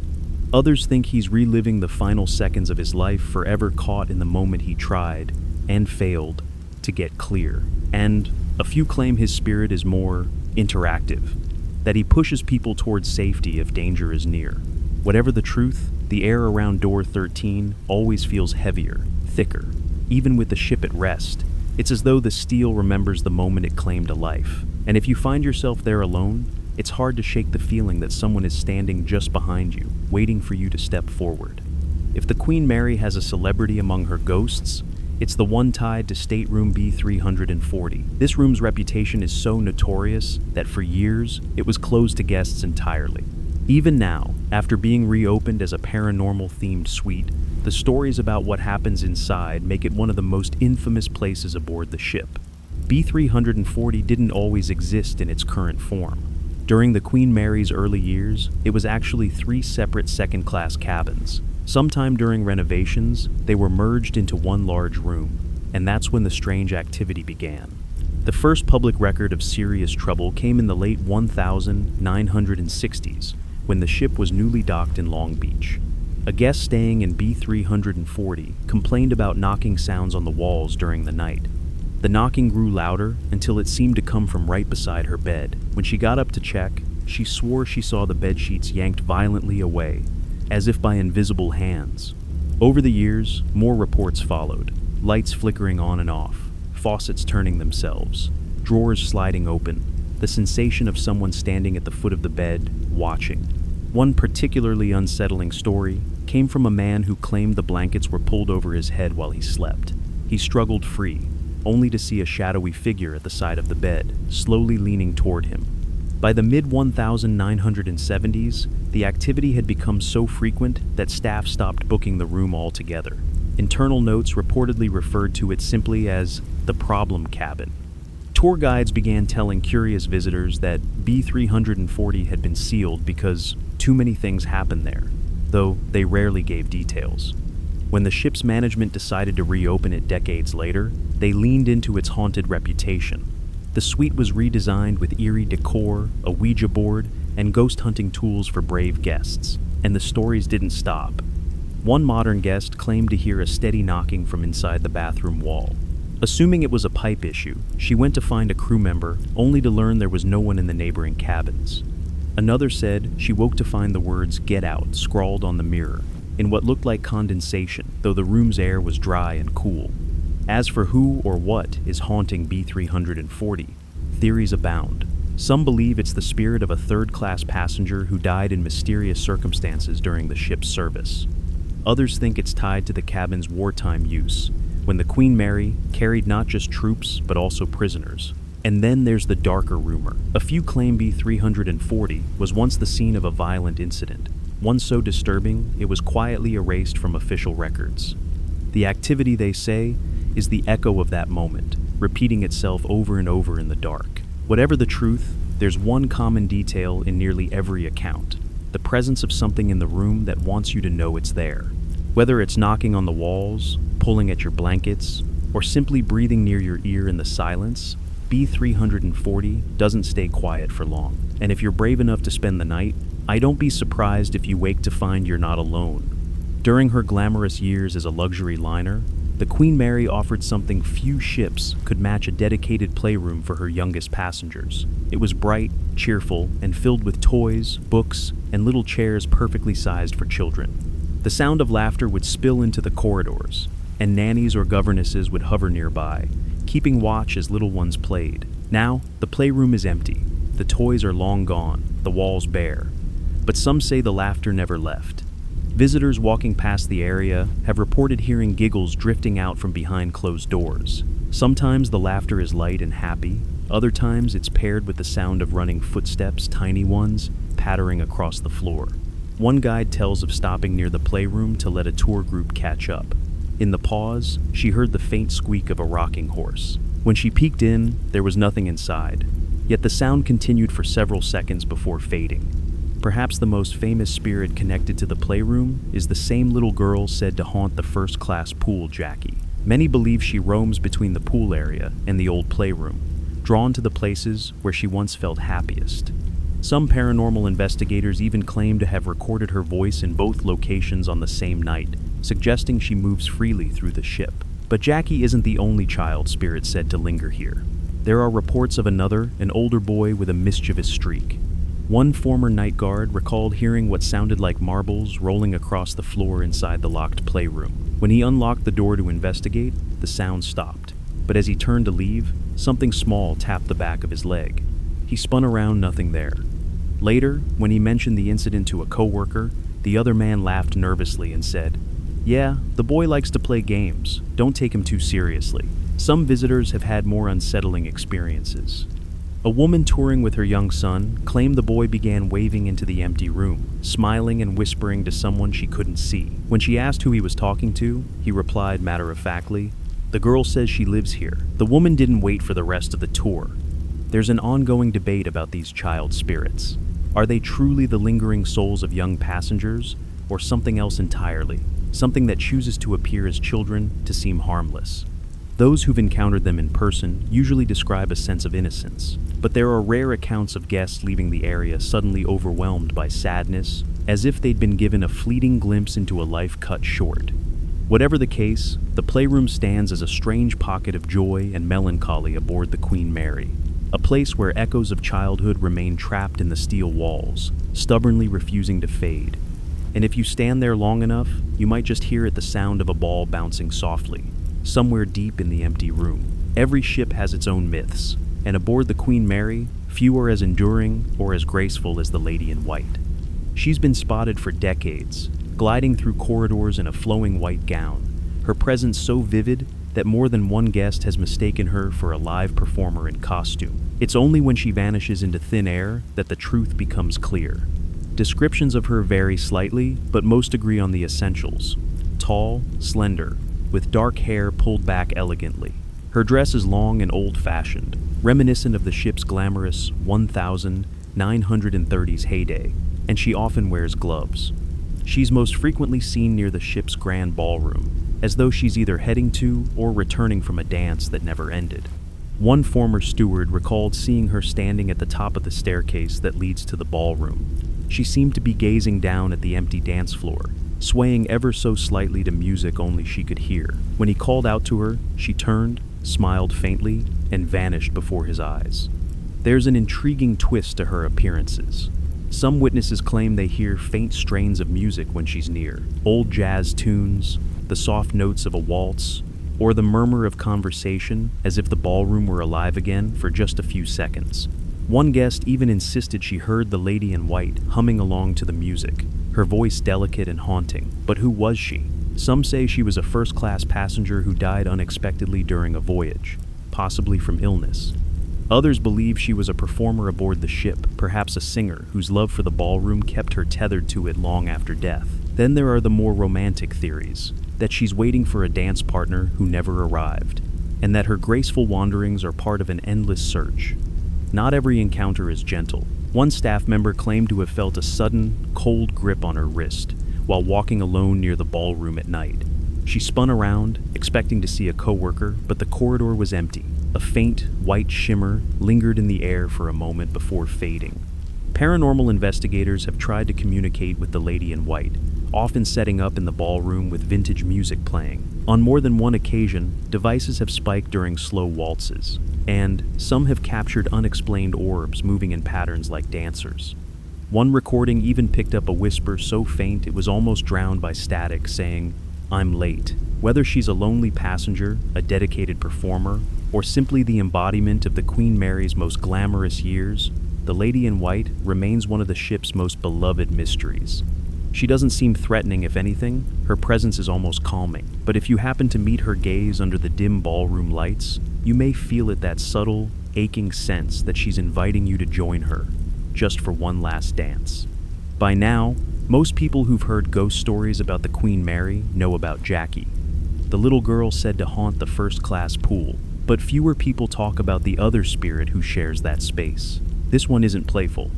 Others think he's reliving the final seconds of his life, forever caught in the moment he tried, and failed, to get clear. And a few claim his spirit is more interactive, that he pushes people towards safety if danger is near. Whatever the truth, the air around Door 13 always feels heavier, thicker. Even with the ship at rest, it's as though the steel remembers the moment it claimed a life. And if you find yourself there alone, it's hard to shake the feeling that someone is standing just behind you, waiting for you to step forward. If the Queen Mary has a celebrity among her ghosts, it's the one tied to stateroom B340. This room's reputation is so notorious that for years, it was closed to guests entirely. Even now, after being reopened as a paranormal-themed suite, the stories about what happens inside make it one of the most infamous places aboard the ship. B340 didn't always exist in its current form. During the Queen Mary's early years, it was actually 3 separate second-class cabins. Sometime during renovations, they were merged into one large room, and that's when the strange activity began. The first public record of serious trouble came in the late 1960s, when the ship was newly docked in Long Beach. A guest staying in B340 complained about knocking sounds on the walls during the night. The knocking grew louder until it seemed to come from right beside her bed. When she got up to check, she swore she saw the bedsheets yanked violently away, as if by invisible hands. Over the years, more reports followed, lights flickering on and off, faucets turning themselves, drawers sliding open, the sensation of someone standing at the foot of the bed, watching. One particularly unsettling story came from a man who claimed the blankets were pulled over his head while he slept. He struggled free, only to see a shadowy figure at the side of the bed, slowly leaning toward him. By the mid-1970s, the activity had become so frequent that staff stopped booking the room altogether. Internal notes reportedly referred to it simply as the problem cabin. Tour guides began telling curious visitors that B340 had been sealed because too many things happened there, though they rarely gave details. When the ship's management decided to reopen it decades later, they leaned into its haunted reputation. The suite was redesigned with eerie decor, a Ouija board, and ghost hunting tools for brave guests. And the stories didn't stop. One modern guest claimed to hear a steady knocking from inside the bathroom wall. Assuming it was a pipe issue, she went to find a crew member, only to learn there was no one in the neighboring cabins. Another said she woke to find the words "Get Out" scrawled on the mirror, in what looked like condensation, though the room's air was dry and cool. As for who or what is haunting B340, theories abound. Some believe it's the spirit of a third-class passenger who died in mysterious circumstances during the ship's service. Others think it's tied to the cabin's wartime use, when the Queen Mary carried not just troops but also prisoners. And then there's the darker rumor. A few claim B340 was once the scene of a violent incident, one so disturbing it was quietly erased from official records. The activity, they say, is the echo of that moment, repeating itself over and over in the dark. Whatever the truth, there's one common detail in nearly every account: the presence of something in the room that wants you to know it's there. Whether it's knocking on the walls, pulling at your blankets, or simply breathing near your ear in the silence, B340 doesn't stay quiet for long. And if you're brave enough to spend the night, I don't be surprised if you wake to find you're not alone. During her glamorous years as a luxury liner, the Queen Mary offered something few ships could match: a dedicated playroom for her youngest passengers. It was bright, cheerful, and filled with toys, books, and little chairs perfectly sized for children. The sound of laughter would spill into the corridors, and nannies or governesses would hover nearby, keeping watch as little ones played. Now, the playroom is empty. The toys are long gone, the walls bare. But some say the laughter never left. Visitors walking past the area have reported hearing giggles drifting out from behind closed doors. Sometimes the laughter is light and happy, other times it's paired with the sound of running footsteps, tiny ones, pattering across the floor. One guide tells of stopping near the playroom to let a tour group catch up. In the pause, she heard the faint squeak of a rocking horse. When she peeked in, there was nothing inside, yet the sound continued for several seconds before fading. Perhaps the most famous spirit connected to the playroom is the same little girl said to haunt the first-class pool, Jackie. Many believe she roams between the pool area and the old playroom, drawn to the places where she once felt happiest. Some paranormal investigators even claim to have recorded her voice in both locations on the same night, suggesting she moves freely through the ship. But Jackie isn't the only child spirit said to linger here. There are reports of another, an older boy with a mischievous streak. One former night guard recalled hearing what sounded like marbles rolling across the floor inside the locked playroom. When he unlocked the door to investigate, the sound stopped. But as he turned to leave, something small tapped the back of his leg. He spun around, nothing there. Later, when he mentioned the incident to a coworker, the other man laughed nervously and said, "Yeah, the boy likes to play games. Don't take him too seriously." Some visitors have had more unsettling experiences. A woman touring with her young son claimed the boy began waving into the empty room, smiling and whispering to someone she couldn't see. When she asked who he was talking to, he replied matter-of-factly, "The girl says she lives here." The woman didn't wait for the rest of the tour. There's an ongoing debate about these child spirits. Are they truly the lingering souls of young passengers, or something else entirely? Something that chooses to appear as children to seem harmless? Those who've encountered them in person usually describe a sense of innocence, but there are rare accounts of guests leaving the area suddenly overwhelmed by sadness, as if they'd been given a fleeting glimpse into a life cut short. Whatever the case, the playroom stands as a strange pocket of joy and melancholy aboard the Queen Mary, a place where echoes of childhood remain trapped in the steel walls, stubbornly refusing to fade. And if you stand there long enough, you might just hear the sound of a ball bouncing softly, somewhere deep in the empty room. Every ship has its own myths, and aboard the Queen Mary, few are as enduring or as graceful as the Lady in White. She's been spotted for decades, gliding through corridors in a flowing white gown, her presence so vivid that more than one guest has mistaken her for a live performer in costume. It's only when she vanishes into thin air that the truth becomes clear. Descriptions of her vary slightly, but most agree on the essentials: tall, slender, with dark hair pulled back elegantly. Her dress is long and old-fashioned, reminiscent of the ship's glamorous 1930s heyday, and she often wears gloves. She's most frequently seen near the ship's grand ballroom, as though she's either heading to or returning from a dance that never ended. One former steward recalled seeing her standing at the top of the staircase that leads to the ballroom. She seemed to be gazing down at the empty dance floor, swaying ever so slightly to music only she could hear. When he called out to her, she turned, smiled faintly, and vanished before his eyes. There's an intriguing twist to her appearances. Some witnesses claim they hear faint strains of music when she's near, old jazz tunes, the soft notes of a waltz, or the murmur of conversation as if the ballroom were alive again for just a few seconds. One guest even insisted she heard the Lady in White humming along to the music, her voice delicate and haunting. But who was she? Some say she was a first-class passenger who died unexpectedly during a voyage, possibly from illness. Others believe she was a performer aboard the ship, perhaps a singer whose love for the ballroom kept her tethered to it long after death. Then there are the more romantic theories, that she's waiting for a dance partner who never arrived, and that her graceful wanderings are part of an endless search. Not every encounter is gentle. One staff member claimed to have felt a sudden, cold grip on her wrist while walking alone near the ballroom at night. She spun around, expecting to see a coworker, but the corridor was empty. A faint, white shimmer lingered in the air for a moment before fading. Paranormal investigators have tried to communicate with the lady in white, often setting up in the ballroom with vintage music playing. On more than one occasion, devices have spiked during slow waltzes, and some have captured unexplained orbs moving in patterns like dancers. One recording even picked up a whisper so faint it was almost drowned by static saying, "I'm late." Whether she's a lonely passenger, a dedicated performer, or simply the embodiment of the Queen Mary's most glamorous years, the Lady in White remains one of the ship's most beloved mysteries. She doesn't seem threatening, if anything. Her presence is almost calming. But if you happen to meet her gaze under the dim ballroom lights, you may feel it, that subtle, aching sense that she's inviting you to join her, just for one last dance. By now, most people who've heard ghost stories about the Queen Mary know about Jackie, the little girl said to haunt the first-class pool. But fewer people talk about the other spirit who shares that space. This one isn't playful.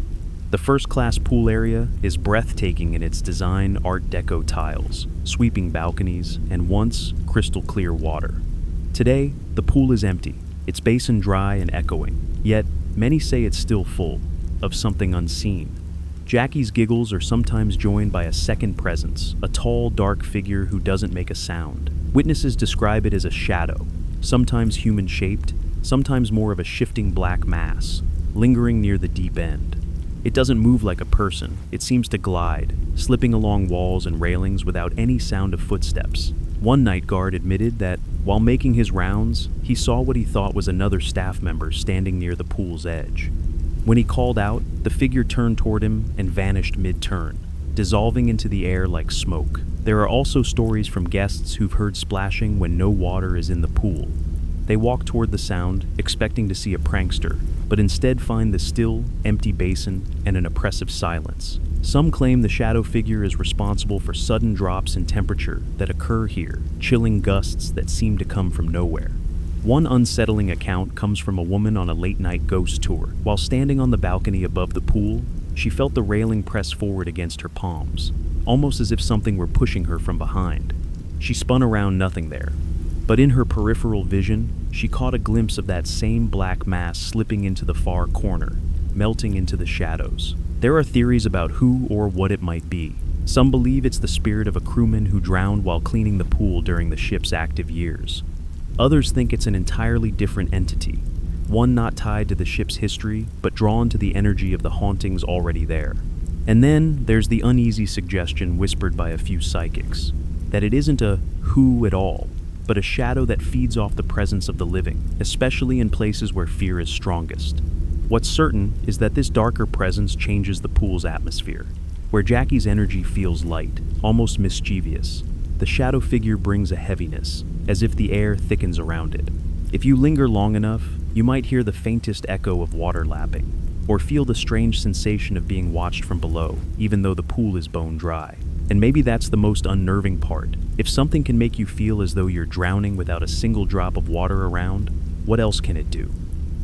The first-class pool area is breathtaking in its design, Art Deco tiles, sweeping balconies, and once crystal-clear water. Today, the pool is empty, its basin dry and echoing, yet many say it's still full of something unseen. Jackie's giggles are sometimes joined by a second presence, a tall, dark figure who doesn't make a sound. Witnesses describe it as a shadow, sometimes human-shaped, sometimes more of a shifting black mass, lingering near the deep end. It doesn't move like a person, it seems to glide, slipping along walls and railings without any sound of footsteps. One night guard admitted that, while making his rounds, he saw what he thought was another staff member standing near the pool's edge. When he called out, the figure turned toward him and vanished mid-turn, dissolving into the air like smoke. There are also stories from guests who've heard splashing when no water is in the pool. They walk toward the sound, expecting to see a prankster, but instead find the still, empty basin and an oppressive silence. Some claim the shadow figure is responsible for sudden drops in temperature that occur here, chilling gusts that seem to come from nowhere. One unsettling account comes from a woman on a late-night ghost tour. While standing on the balcony above the pool, she felt the railing press forward against her palms, almost as if something were pushing her from behind. She spun around, nothing there. But in her peripheral vision, she caught a glimpse of that same black mass slipping into the far corner, melting into the shadows. There are theories about who or what it might be. Some believe it's the spirit of a crewman who drowned while cleaning the pool during the ship's active years. Others think it's an entirely different entity, one not tied to the ship's history, but drawn to the energy of the hauntings already there. And then there's the uneasy suggestion whispered by a few psychics, that it isn't a who at all, but a shadow that feeds off the presence of the living, especially in places where fear is strongest. What's certain is that this darker presence changes the pool's atmosphere. Where Jackie's energy feels light, almost mischievous, the shadow figure brings a heaviness, as if the air thickens around it. If you linger long enough, you might hear the faintest echo of water lapping, or feel the strange sensation of being watched from below, even though the pool is bone dry. And maybe that's the most unnerving part. If something can make you feel as though you're drowning without a single drop of water around, what else can it do?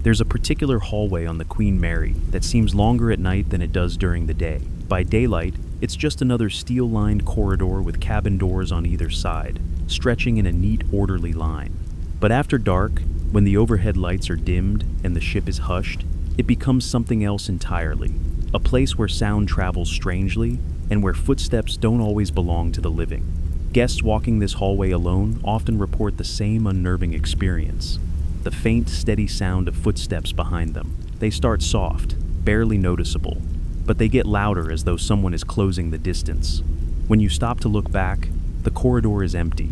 There's a particular hallway on the Queen Mary that seems longer at night than it does during the day. By daylight, it's just another steel-lined corridor with cabin doors on either side, stretching in a neat, orderly line. But after dark, when the overhead lights are dimmed and the ship is hushed, it becomes something else entirely. A place where sound travels strangely, and where footsteps don't always belong to the living. Guests walking this hallway alone often report the same unnerving experience. The faint, steady sound of footsteps behind them. They start soft, barely noticeable, but they get louder as though someone is closing the distance. When you stop to look back, the corridor is empty.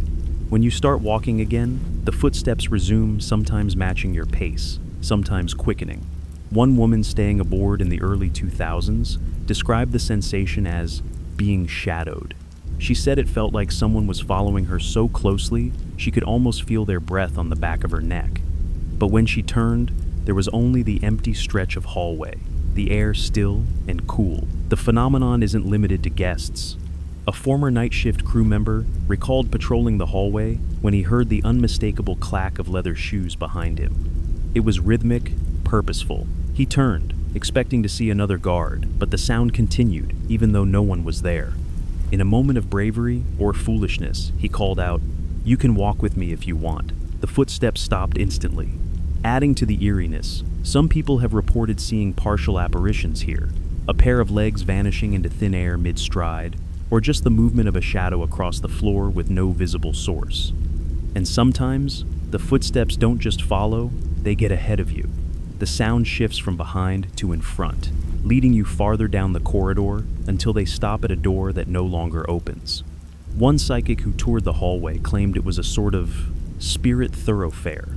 When you start walking again, the footsteps resume, sometimes matching your pace, sometimes quickening. One woman staying aboard in the early 2000s described the sensation as being shadowed. She said it felt like someone was following her so closely she could almost feel their breath on the back of her neck. But when she turned, there was only the empty stretch of hallway, the air still and cool. The phenomenon isn't limited to guests. A former night shift crew member recalled patrolling the hallway when he heard the unmistakable clack of leather shoes behind him. It was rhythmic, purposeful. He turned, expecting to see another guard, but the sound continued, even though no one was there. In a moment of bravery or foolishness, he called out, "You can walk with me if you want." The footsteps stopped instantly. Adding to the eeriness, some people have reported seeing partial apparitions here, a pair of legs vanishing into thin air mid-stride, or just the movement of a shadow across the floor with no visible source. And sometimes, the footsteps don't just follow, they get ahead of you. The sound shifts from behind to in front, leading you farther down the corridor until they stop at a door that no longer opens. One psychic who toured the hallway claimed it was a sort of spirit thoroughfare,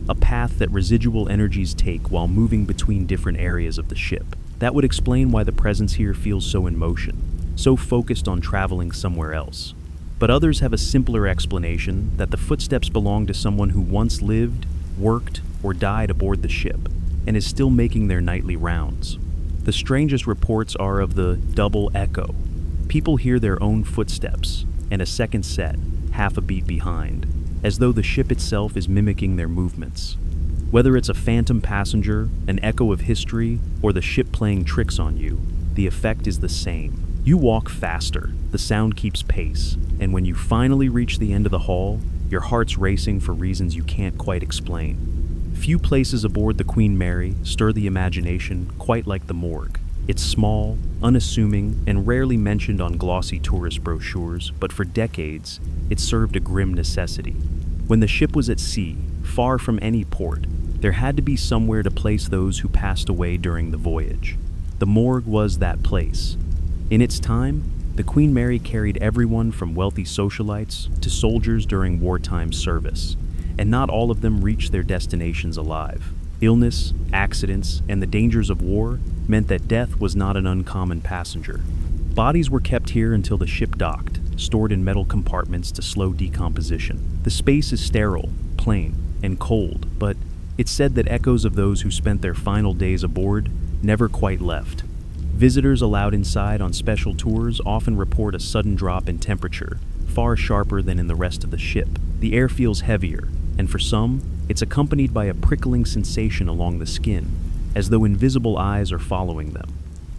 a path that residual energies take while moving between different areas of the ship. That would explain why the presence here feels so in motion, so focused on traveling somewhere else. But others have a simpler explanation that the footsteps belong to someone who once lived, worked, or died aboard the ship, and is still making their nightly rounds. The strangest reports are of the double echo. People hear their own footsteps, and a second set, half a beat behind, as though the ship itself is mimicking their movements. Whether it's a phantom passenger, an echo of history, or the ship playing tricks on you, the effect is the same. You walk faster, the sound keeps pace, and when you finally reach the end of the hall, your heart's racing for reasons you can't quite explain. Few places aboard the Queen Mary stir the imagination quite like the morgue. It's small, unassuming, and rarely mentioned on glossy tourist brochures, but for decades, it served a grim necessity. When the ship was at sea, far from any port, there had to be somewhere to place those who passed away during the voyage. The morgue was that place. In its time, the Queen Mary carried everyone from wealthy socialites to soldiers during wartime service, and not all of them reached their destinations alive. Illness, accidents, and the dangers of war meant that death was not an uncommon passenger. Bodies were kept here until the ship docked, stored in metal compartments to slow decomposition. The space is sterile, plain, and cold, but it's said that echoes of those who spent their final days aboard never quite left. Visitors allowed inside on special tours often report a sudden drop in temperature, far sharper than in the rest of the ship. The air feels heavier, and for some, it's accompanied by a prickling sensation along the skin, as though invisible eyes are following them.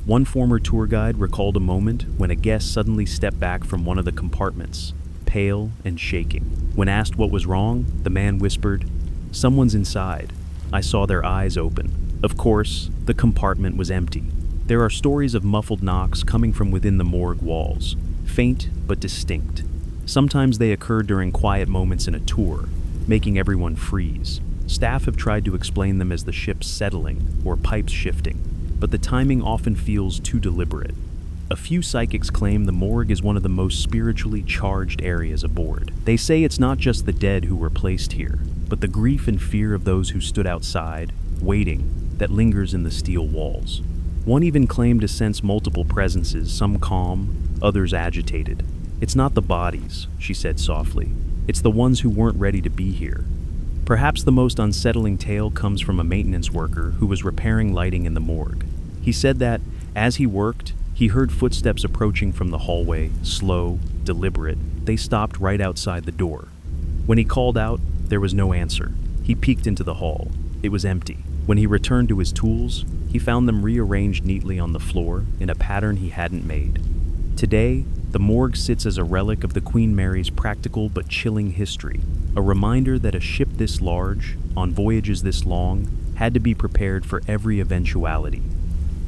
One former tour guide recalled a moment when a guest suddenly stepped back from one of the compartments, pale and shaking. When asked what was wrong, the man whispered, "Someone's inside. I saw their eyes open." Of course, the compartment was empty. There are stories of muffled knocks coming from within the morgue walls, faint but distinct. Sometimes they occur during quiet moments in a tour, making everyone freeze. Staff have tried to explain them as the ship settling or pipes shifting, but the timing often feels too deliberate. A few psychics claim the morgue is one of the most spiritually charged areas aboard. They say it's not just the dead who were placed here, but the grief and fear of those who stood outside, waiting, that lingers in the steel walls. One even claimed to sense multiple presences, some calm, others agitated. "It's not the bodies," she said softly. "It's the ones who weren't ready to be here." Perhaps the most unsettling tale comes from a maintenance worker who was repairing lighting in the morgue. He said that, as he worked, he heard footsteps approaching from the hallway, slow, deliberate. They stopped right outside the door. When he called out, there was no answer. He peeked into the hall. It was empty. When he returned to his tools, he found them rearranged neatly on the floor in a pattern he hadn't made. Today, the morgue sits as a relic of the Queen Mary's practical but chilling history, a reminder that a ship this large, on voyages this long, had to be prepared for every eventuality.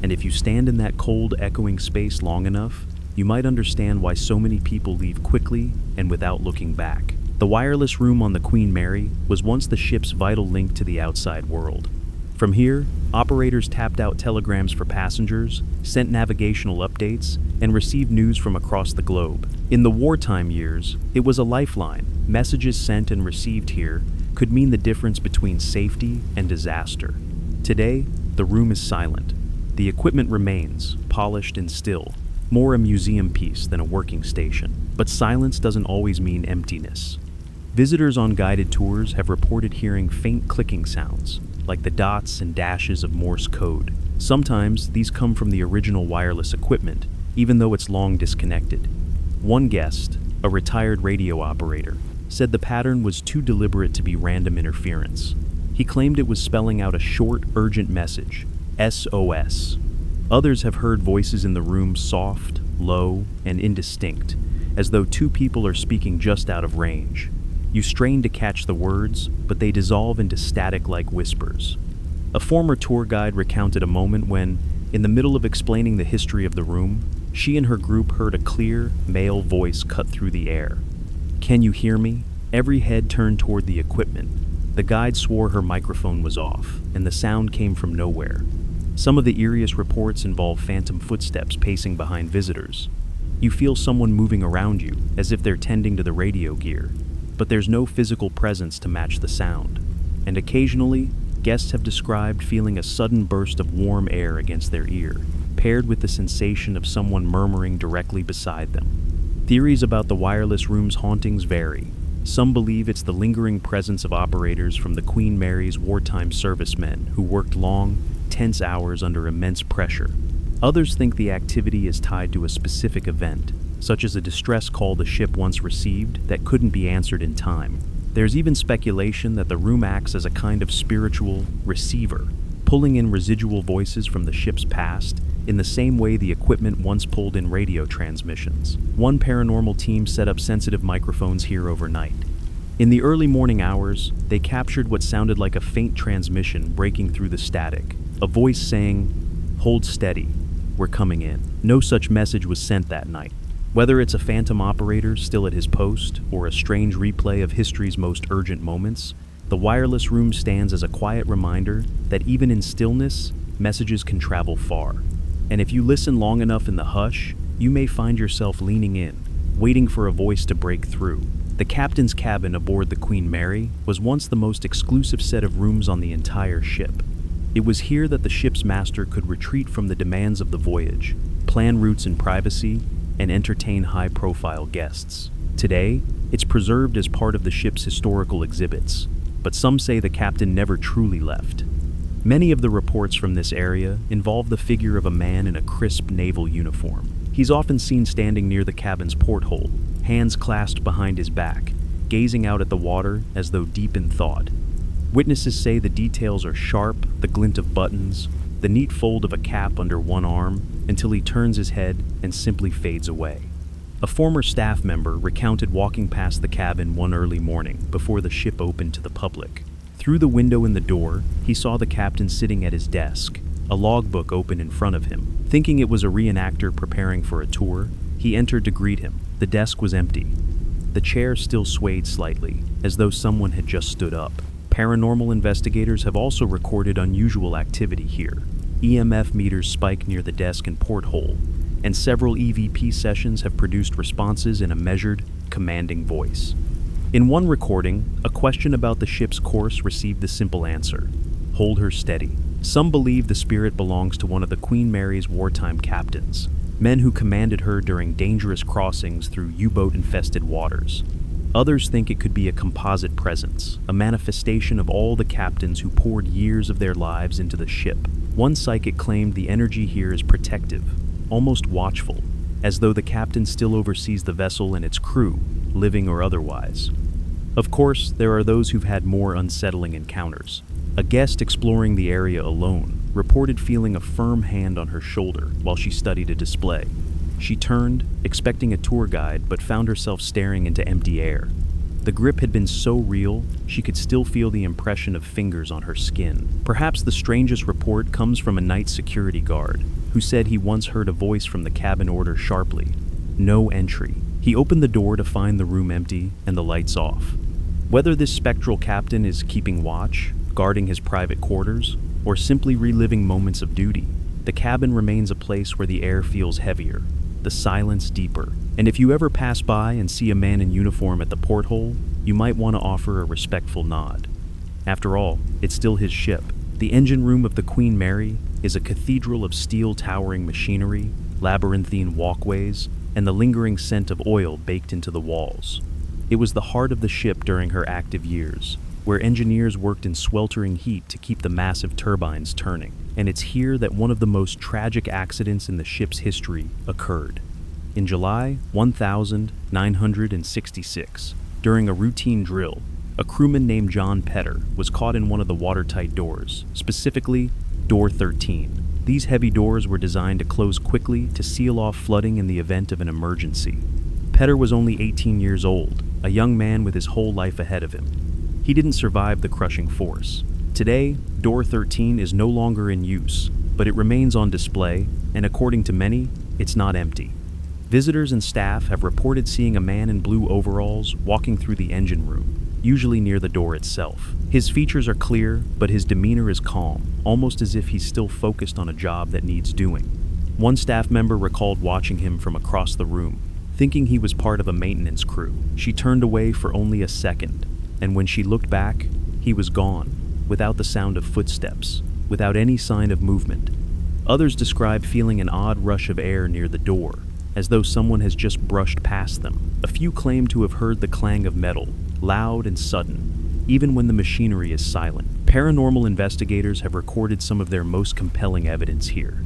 And if you stand in that cold, echoing space long enough, you might understand why so many people leave quickly and without looking back. The wireless room on the Queen Mary was once the ship's vital link to the outside world. From here, operators tapped out telegrams for passengers, sent navigational updates, and received news from across the globe. In the wartime years, it was a lifeline. Messages sent and received here could mean the difference between safety and disaster. Today, the room is silent. The equipment remains, polished and still, more a museum piece than a working station. But silence doesn't always mean emptiness. Visitors on guided tours have reported hearing faint clicking sounds, like the dots and dashes of Morse code. Sometimes these come from the original wireless equipment, even though it's long disconnected. One guest, a retired radio operator, said the pattern was too deliberate to be random interference. He claimed it was spelling out a short, urgent message, SOS. Others have heard voices in the room soft, low, and indistinct, as though two people are speaking just out of range. You strain to catch the words, but they dissolve into static like whispers. A former tour guide recounted a moment when, In the middle of explaining the history of the room, she and her group heard a clear, male voice cut through the air. "Can you hear me?" Every head turned toward the equipment. The guide swore her microphone was off, and the sound came from nowhere. Some of the eeriest reports involve phantom footsteps pacing behind visitors. You feel someone moving around you, as if they're tending to the radio gear, but there's no physical presence to match the sound. And occasionally, guests have described feeling a sudden burst of warm air against their ear, paired with the sensation of someone murmuring directly beside them. Theories about the wireless room's hauntings vary. Some believe it's the lingering presence of operators from the Queen Mary's wartime servicemen who worked long, tense hours under immense pressure. Others think the activity is tied to a specific event, such as a distress call the ship once received that couldn't be answered in time. There's even speculation that the room acts as a kind of spiritual receiver, pulling in residual voices from the ship's past, in the same way the equipment once pulled in radio transmissions. One paranormal team set up sensitive microphones here overnight. In the early morning hours, they captured what sounded like a faint transmission breaking through the static, a voice saying, "Hold steady, we're coming in." No such message was sent that night. Whether it's a phantom operator still at his post, or a strange replay of history's most urgent moments, the wireless room stands as a quiet reminder that even in stillness, messages can travel far. And if you listen long enough in the hush, you may find yourself leaning in, waiting for a voice to break through. The captain's cabin aboard the Queen Mary was once the most exclusive set of rooms on the entire ship. It was here that the ship's master could retreat from the demands of the voyage, plan routes in privacy, and entertain high-profile guests. Today, it's preserved as part of the ship's historical exhibits, but some say the captain never truly left. Many of the reports from this area involve the figure of a man in a crisp naval uniform. He's often seen standing near the cabin's porthole, hands clasped behind his back, gazing out at the water as though deep in thought. Witnesses say the details are sharp, the glint of buttons, the neat fold of a cap under one arm, until he turns his head and simply fades away. A former staff member recounted walking past the cabin one early morning before the ship opened to the public. Through the window in the door, he saw the captain sitting at his desk, a logbook open in front of him. Thinking it was a reenactor preparing for a tour, he entered to greet him. The desk was empty. The chair still swayed slightly, as though someone had just stood up. Paranormal investigators have also recorded unusual activity here. EMF meters spike near the desk and porthole, and several EVP sessions have produced responses in a measured, commanding voice. In one recording, a question about the ship's course received the simple answer: hold her steady. Some believe the spirit belongs to one of the Queen Mary's wartime captains, men who commanded her during dangerous crossings through U-boat-infested waters. Others think it could be a composite presence, a manifestation of all the captains who poured years of their lives into the ship. One psychic claimed the energy here is protective, almost watchful, as though the captain still oversees the vessel and its crew, living or otherwise. Of course, there are those who've had more unsettling encounters. A guest exploring the area alone reported feeling a firm hand on her shoulder while she studied a display. She turned, expecting a tour guide, but found herself staring into empty air. The grip had been so real, she could still feel the impression of fingers on her skin. Perhaps the strangest report comes from a night security guard, who said he once heard a voice from the cabin order sharply, "No entry." He opened the door to find the room empty and the lights off. Whether this spectral captain is keeping watch, guarding his private quarters, or simply reliving moments of duty, the cabin remains a place where the air feels heavier, the silence deeper. And if you ever pass by and see a man in uniform at the porthole, you might want to offer a respectful nod. After all, it's still his ship. The engine room of the Queen Mary is a cathedral of steel towering machinery, labyrinthine walkways, and the lingering scent of oil baked into the walls. It was the heart of the ship during her active years, where engineers worked in sweltering heat to keep the massive turbines turning. And it's here that one of the most tragic accidents in the ship's history occurred. In July 1966, during a routine drill, a crewman named John Petter was caught in one of the watertight doors, specifically door 13. These heavy doors were designed to close quickly to seal off flooding in the event of an emergency. Petter was only 18 years old, a young man with his whole life ahead of him. He didn't survive the crushing force. Today, door 13 is no longer in use, but it remains on display, and according to many, it's not empty. Visitors and staff have reported seeing a man in blue overalls walking through the engine room, usually near the door itself. His features are clear, but his demeanor is calm, almost as if he's still focused on a job that needs doing. One staff member recalled watching him from across the room, thinking he was part of a maintenance crew. She turned away for only a second, and when she looked back, he was gone, without the sound of footsteps, without any sign of movement. Others describe feeling an odd rush of air near the door, as though someone has just brushed past them. A few claim to have heard the clang of metal, loud and sudden, even when the machinery is silent. Paranormal investigators have recorded some of their most compelling evidence here.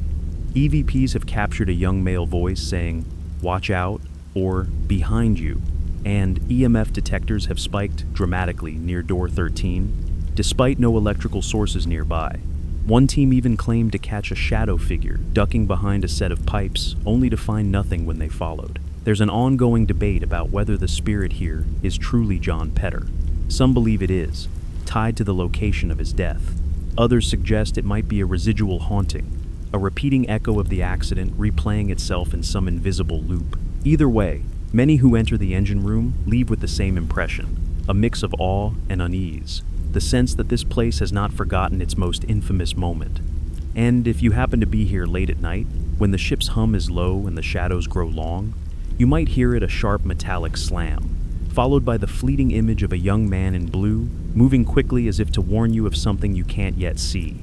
EVPs have captured a young male voice saying, "Watch out," or "behind you," and EMF detectors have spiked dramatically near door 13, despite no electrical sources nearby. One team even claimed to catch a shadow figure ducking behind a set of pipes, only to find nothing when they followed. There's an ongoing debate about whether the spirit here is truly John Petter. Some believe it is, tied to the location of his death. Others suggest it might be a residual haunting, a repeating echo of the accident replaying itself in some invisible loop. Either way, many who enter the engine room leave with the same impression, a mix of awe and unease, the sense that this place has not forgotten its most infamous moment. And if you happen to be here late at night, when the ship's hum is low and the shadows grow long, you might hear it a sharp metallic slam, followed by the fleeting image of a young man in blue, moving quickly as if to warn you of something you can't yet see.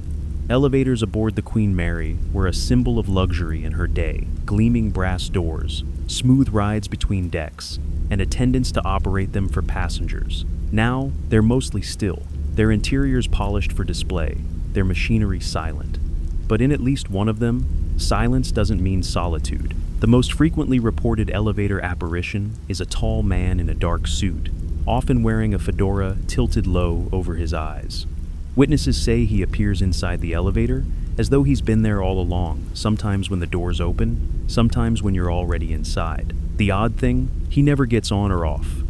Elevators aboard the Queen Mary were a symbol of luxury in her day, gleaming brass doors, smooth rides between decks, and attendants to operate them for passengers. Now, they're mostly still, their interiors polished for display, their machinery silent. But in at least one of them, silence doesn't mean solitude. The most frequently reported elevator apparition is a tall man in a dark suit, often wearing a fedora tilted low over his eyes. Witnesses say he appears inside the elevator as though he's been there all along, sometimes when the doors open, sometimes when you're already inside. The odd thing, he never gets on or off.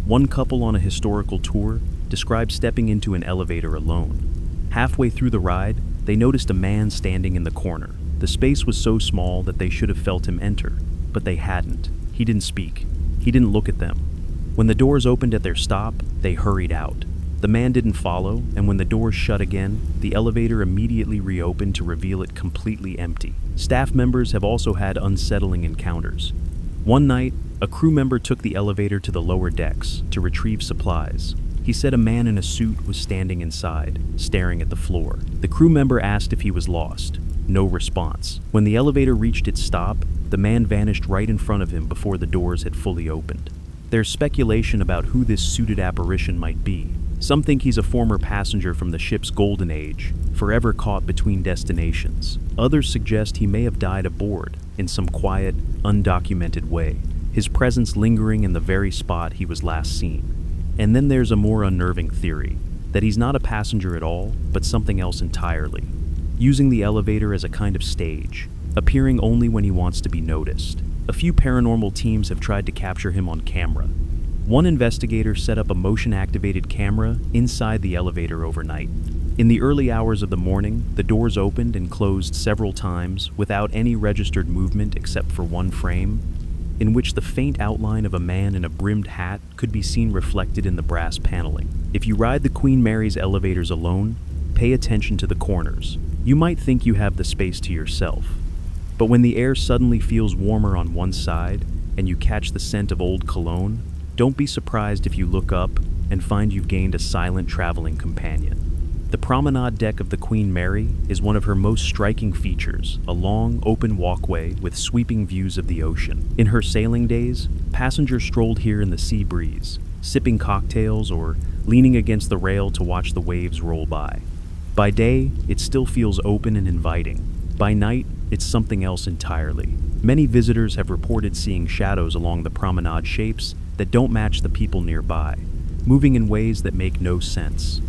One couple on a historical tour described stepping into an elevator alone. Halfway through the ride, they noticed a man standing in the corner. The space was so small that they should have felt him enter, but they hadn't. He didn't speak. He didn't look at them. When the doors opened at their stop, they hurried out. The man didn't follow, and when the doors shut again, the elevator immediately reopened to reveal it completely empty. Staff members have also had unsettling encounters. One night, a crew member took the elevator to the lower decks to retrieve supplies. He said a man in a suit was standing inside, staring at the floor. The crew member asked if he was lost. No response. When the elevator reached its stop, the man vanished right in front of him before the doors had fully opened. There's speculation about who this suited apparition might be. Some think he's a former passenger from the ship's golden age, forever caught between destinations. Others suggest he may have died aboard, in some quiet, undocumented way, his presence lingering in the very spot he was last seen. And then there's a more unnerving theory, that he's not a passenger at all, but something else entirely, using the elevator as a kind of stage, appearing only when he wants to be noticed. A few paranormal teams have tried to capture him on camera. One investigator set up a motion-activated camera inside the elevator overnight. In the early hours of the morning, the doors opened and closed several times without any registered movement except for one frame, in which the faint outline of a man in a brimmed hat could be seen reflected in the brass paneling. If you ride the Queen Mary's elevators alone, pay attention to the corners. You might think you have the space to yourself, but when the air suddenly feels warmer on one side and you catch the scent of old cologne, don't be surprised if you look up and find you've gained a silent traveling companion. The promenade deck of the Queen Mary is one of her most striking features, a long, open walkway with sweeping views of the ocean. In her sailing days, passengers strolled here in the sea breeze, sipping cocktails or leaning against the rail to watch the waves roll by. By day, it still feels open and inviting. By night, it's something else entirely. Many visitors have reported seeing shadows along the promenade shapes that don't match the people nearby, moving in ways that make no sense.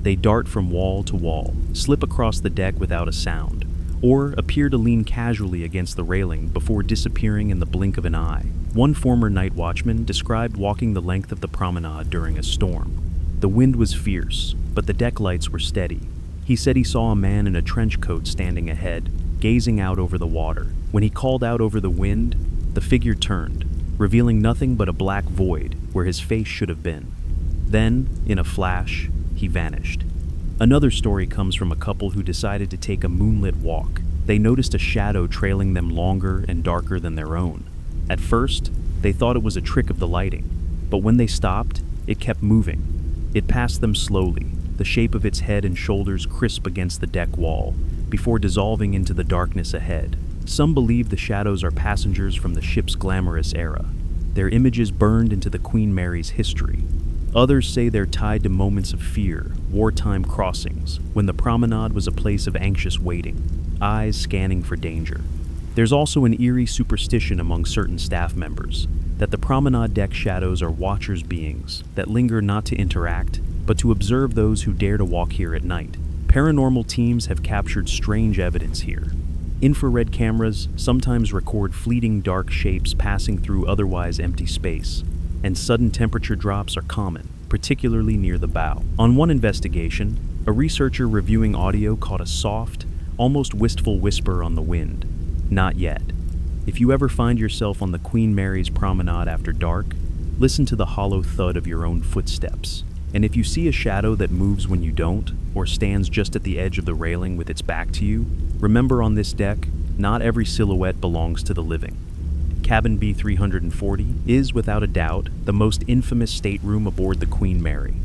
They dart from wall to wall, slip across the deck without a sound, or appear to lean casually against the railing before disappearing in the blink of an eye. One former night watchman described walking the length of the promenade during a storm. The wind was fierce, but the deck lights were steady. He said he saw a man in a trench coat standing ahead, gazing out over the water. When he called out over the wind, the figure turned, revealing nothing but a black void where his face should have been. Then, in a flash, he vanished. Another story comes from a couple who decided to take a moonlit walk. They noticed a shadow trailing them longer and darker than their own. At first, they thought it was a trick of the lighting, but when they stopped, it kept moving. It passed them slowly, the shape of its head and shoulders crisp against the deck wall, before dissolving into the darkness ahead. Some believe the shadows are passengers from the ship's glamorous era. Their images burned into the Queen Mary's history. Others say they're tied to moments of fear, wartime crossings, when the promenade was a place of anxious waiting, eyes scanning for danger. There's also an eerie superstition among certain staff members that the promenade deck shadows are watchers' beings that linger not to interact, but to observe those who dare to walk here at night. Paranormal teams have captured strange evidence here. Infrared cameras sometimes record fleeting dark shapes passing through otherwise empty space, and sudden temperature drops are common, particularly near the bow. On one investigation, a researcher reviewing audio caught a soft, almost wistful whisper on the wind. Not yet. If you ever find yourself on the Queen Mary's promenade after dark, listen to the hollow thud of your own footsteps. And if you see a shadow that moves when you don't, or stands just at the edge of the railing with its back to you, remember on this deck, not every silhouette belongs to the living. Cabin B340 is, without a doubt, the most infamous stateroom aboard the Queen Mary.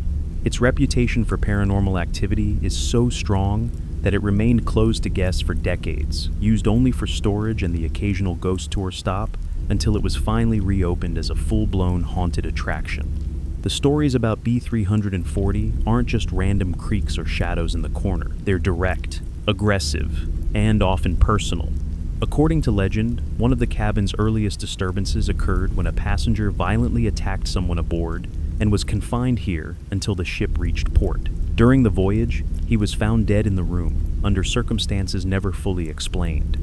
Its reputation for paranormal activity is so strong that it remained closed to guests for decades, used only for storage and the occasional ghost tour stop, until it was finally reopened as a full-blown haunted attraction. The stories about B340 aren't just random creaks or shadows in the corner. They're direct, aggressive, and often personal. According to legend, one of the cabin's earliest disturbances occurred when a passenger violently attacked someone aboard and was confined here until the ship reached port. During the voyage, he was found dead in the room, under circumstances never fully explained.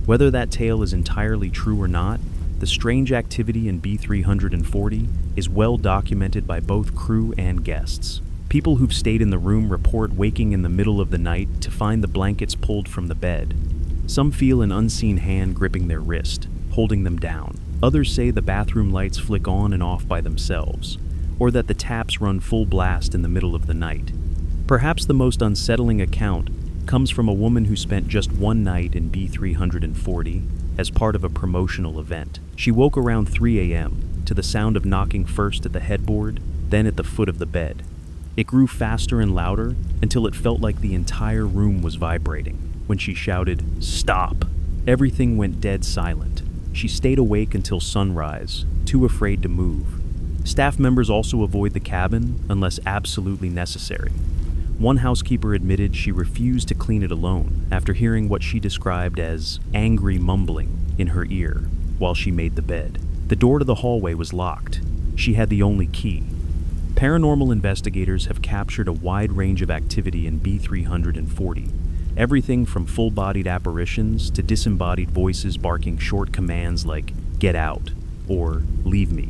Whether that tale is entirely true or not, the strange activity in B340 is well documented by both crew and guests. People who've stayed in the room report waking in the middle of the night to find the blankets pulled from the bed. Some feel an unseen hand gripping their wrist, holding them down. Others say the bathroom lights flick on and off by themselves, or that the taps run full blast in the middle of the night. Perhaps the most unsettling account comes from a woman who spent just one night in B340 as part of a promotional event. She woke around 3 a.m. to the sound of knocking first at the headboard, then at the foot of the bed. It grew faster and louder until it felt like the entire room was vibrating. When she shouted, "Stop!" everything went dead silent. She stayed awake until sunrise, too afraid to move. Staff members also avoid the cabin unless absolutely necessary. One housekeeper admitted she refused to clean it alone after hearing what she described as angry mumbling in her ear while she made the bed. The door to the hallway was locked. She had the only key. Paranormal investigators have captured a wide range of activity in B340. Everything from full-bodied apparitions to disembodied voices barking short commands like, "Get out," or "Leave me."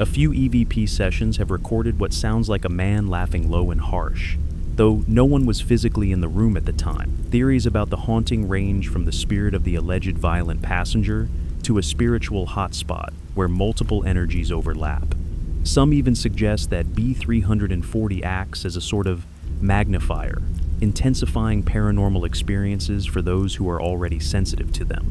A few EVP sessions have recorded what sounds like a man laughing low and harsh, though no one was physically in the room at the time. Theories about the haunting range from the spirit of the alleged violent passenger to a spiritual hotspot where multiple energies overlap. Some even suggest that B340 acts as a sort of magnifier, intensifying paranormal experiences for those who are already sensitive to them.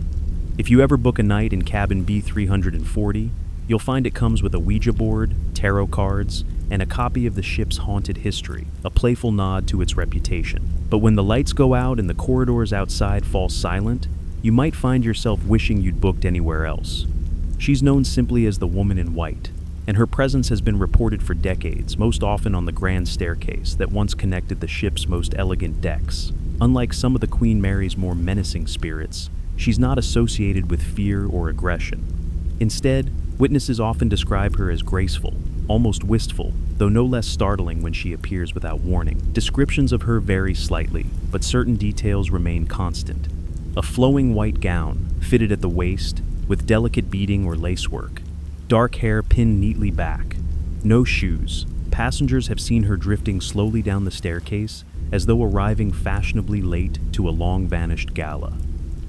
If you ever book a night in cabin B340, you'll find it comes with a Ouija board, tarot cards, and a copy of the ship's haunted history, a playful nod to its reputation. But when the lights go out and the corridors outside fall silent, you might find yourself wishing you'd booked anywhere else. She's known simply as the Woman in White, and her presence has been reported for decades, most often on the grand staircase that once connected the ship's most elegant decks. Unlike some of the Queen Mary's more menacing spirits, she's not associated with fear or aggression. Instead, witnesses often describe her as graceful, almost wistful, though no less startling when she appears without warning. Descriptions of her vary slightly, but certain details remain constant. A flowing white gown, fitted at the waist, with delicate beading or lacework. Dark hair pinned neatly back. No shoes. Passengers have seen her drifting slowly down the staircase, as though arriving fashionably late to a long-vanished gala.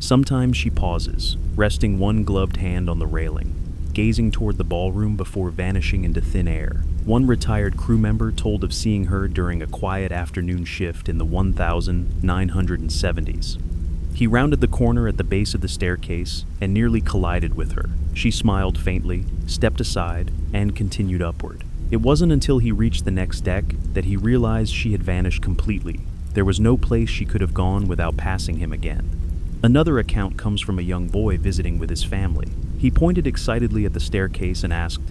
Sometimes she pauses, resting one gloved hand on the railing, gazing toward the ballroom before vanishing into thin air. One retired crew member told of seeing her during a quiet afternoon shift in the 1970s. He rounded the corner at the base of the staircase and nearly collided with her. She smiled faintly, stepped aside, and continued upward. It wasn't until he reached the next deck that he realized she had vanished completely. There was no place she could have gone without passing him again. Another account comes from a young boy visiting with his family. He pointed excitedly at the staircase and asked,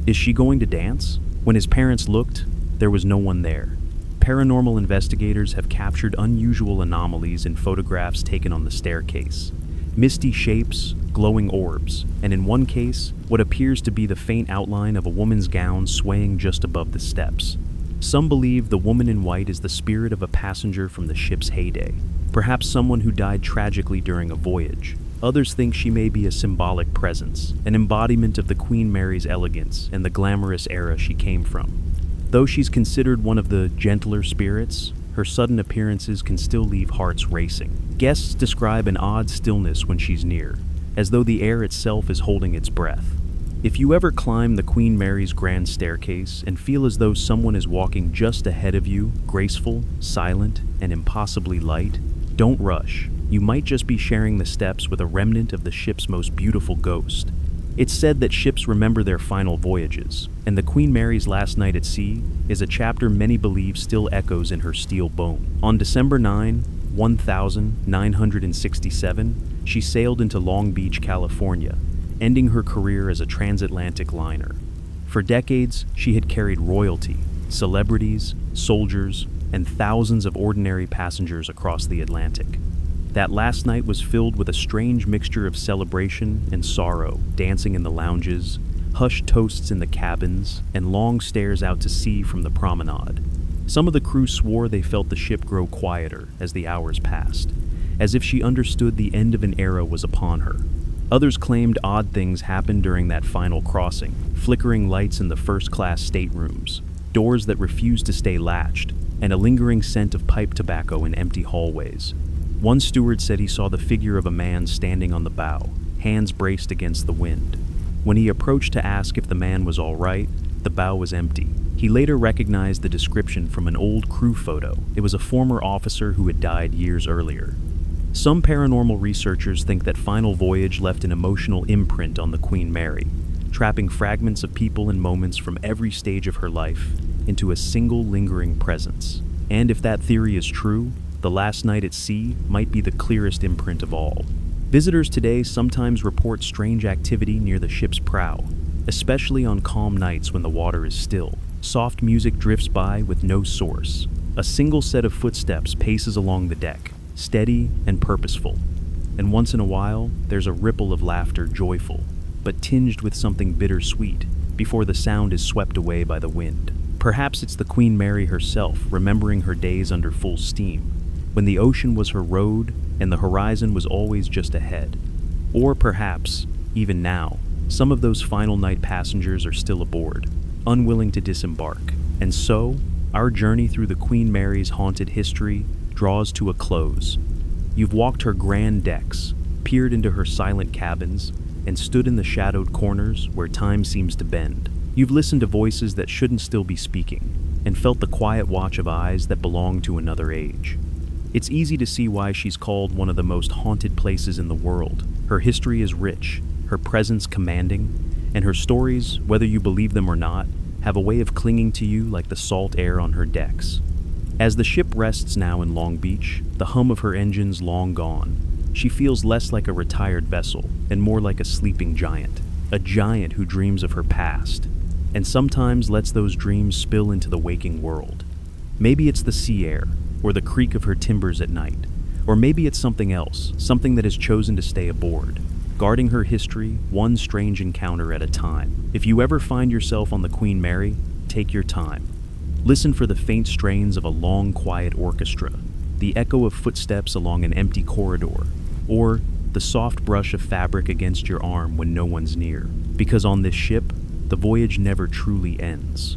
"Is she going to dance?" When his parents looked, there was no one there. Paranormal investigators have captured unusual anomalies in photographs taken on the staircase. Misty shapes, glowing orbs, and in one case, what appears to be the faint outline of a woman's gown swaying just above the steps. Some believe the woman in white is the spirit of a passenger from the ship's heyday, perhaps someone who died tragically during a voyage. Others think she may be a symbolic presence, an embodiment of the Queen Mary's elegance and the glamorous era she came from. Though she's considered one of the gentler spirits, her sudden appearances can still leave hearts racing. Guests describe an odd stillness when she's near, as though the air itself is holding its breath. If you ever climb the Queen Mary's grand staircase and feel as though someone is walking just ahead of you, graceful, silent, and impossibly light, don't rush. You might just be sharing the steps with a remnant of the ship's most beautiful ghost. It's said that ships remember their final voyages, and the Queen Mary's last night at sea is a chapter many believe still echoes in her steel bone. On December 9, 1967, she sailed into Long Beach, California, ending her career as a transatlantic liner. For decades, she had carried royalty, celebrities, soldiers, and thousands of ordinary passengers across the Atlantic. That last night was filled with a strange mixture of celebration and sorrow, dancing in the lounges, hushed toasts in the cabins, and long stares out to sea from the promenade. Some of the crew swore they felt the ship grow quieter as the hours passed, as if she understood the end of an era was upon her. Others claimed odd things happened during that final crossing, flickering lights in the first-class staterooms, doors that refused to stay latched, and a lingering scent of pipe tobacco in empty hallways. One steward said he saw the figure of a man standing on the bow, hands braced against the wind. When he approached to ask if the man was all right, the bow was empty. He later recognized the description from an old crew photo. It was a former officer who had died years earlier. Some paranormal researchers think that Final Voyage left an emotional imprint on the Queen Mary, trapping fragments of people and moments from every stage of her life into a single lingering presence. And if that theory is true, the last night at sea might be the clearest imprint of all. Visitors today sometimes report strange activity near the ship's prow, especially on calm nights when the water is still. Soft music drifts by with no source. A single set of footsteps paces along the deck, steady and purposeful. And once in a while, there's a ripple of laughter, joyful, but tinged with something bittersweet, before the sound is swept away by the wind. Perhaps it's the Queen Mary herself, remembering her days under full steam, when the ocean was her road and the horizon was always just ahead. Or perhaps, even now, some of those final night passengers are still aboard, unwilling to disembark. And so, our journey through the Queen Mary's haunted history draws to a close. You've walked her grand decks, peered into her silent cabins, and stood in the shadowed corners where time seems to bend. You've listened to voices that shouldn't still be speaking, and felt the quiet watch of eyes that belong to another age. It's easy to see why she's called one of the most haunted places in the world. Her history is rich, her presence commanding, and her stories, whether you believe them or not, have a way of clinging to you like the salt air on her decks. As the ship rests now in Long Beach, the hum of her engines long gone, she feels less like a retired vessel and more like a sleeping giant, a giant who dreams of her past, and sometimes lets those dreams spill into the waking world. Maybe it's the sea air, or the creak of her timbers at night, or maybe it's something else, something that has chosen to stay aboard, guarding her history one strange encounter at a time. If you ever find yourself on the Queen Mary, take your time. Listen for the faint strains of a long, quiet orchestra, the echo of footsteps along an empty corridor, or the soft brush of fabric against your arm when no one's near. Because on this ship, the voyage never truly ends.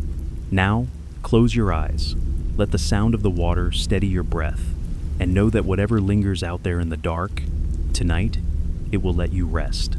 Now, close your eyes. Let the sound of the water steady your breath, and know that whatever lingers out there in the dark, tonight, it will let you rest.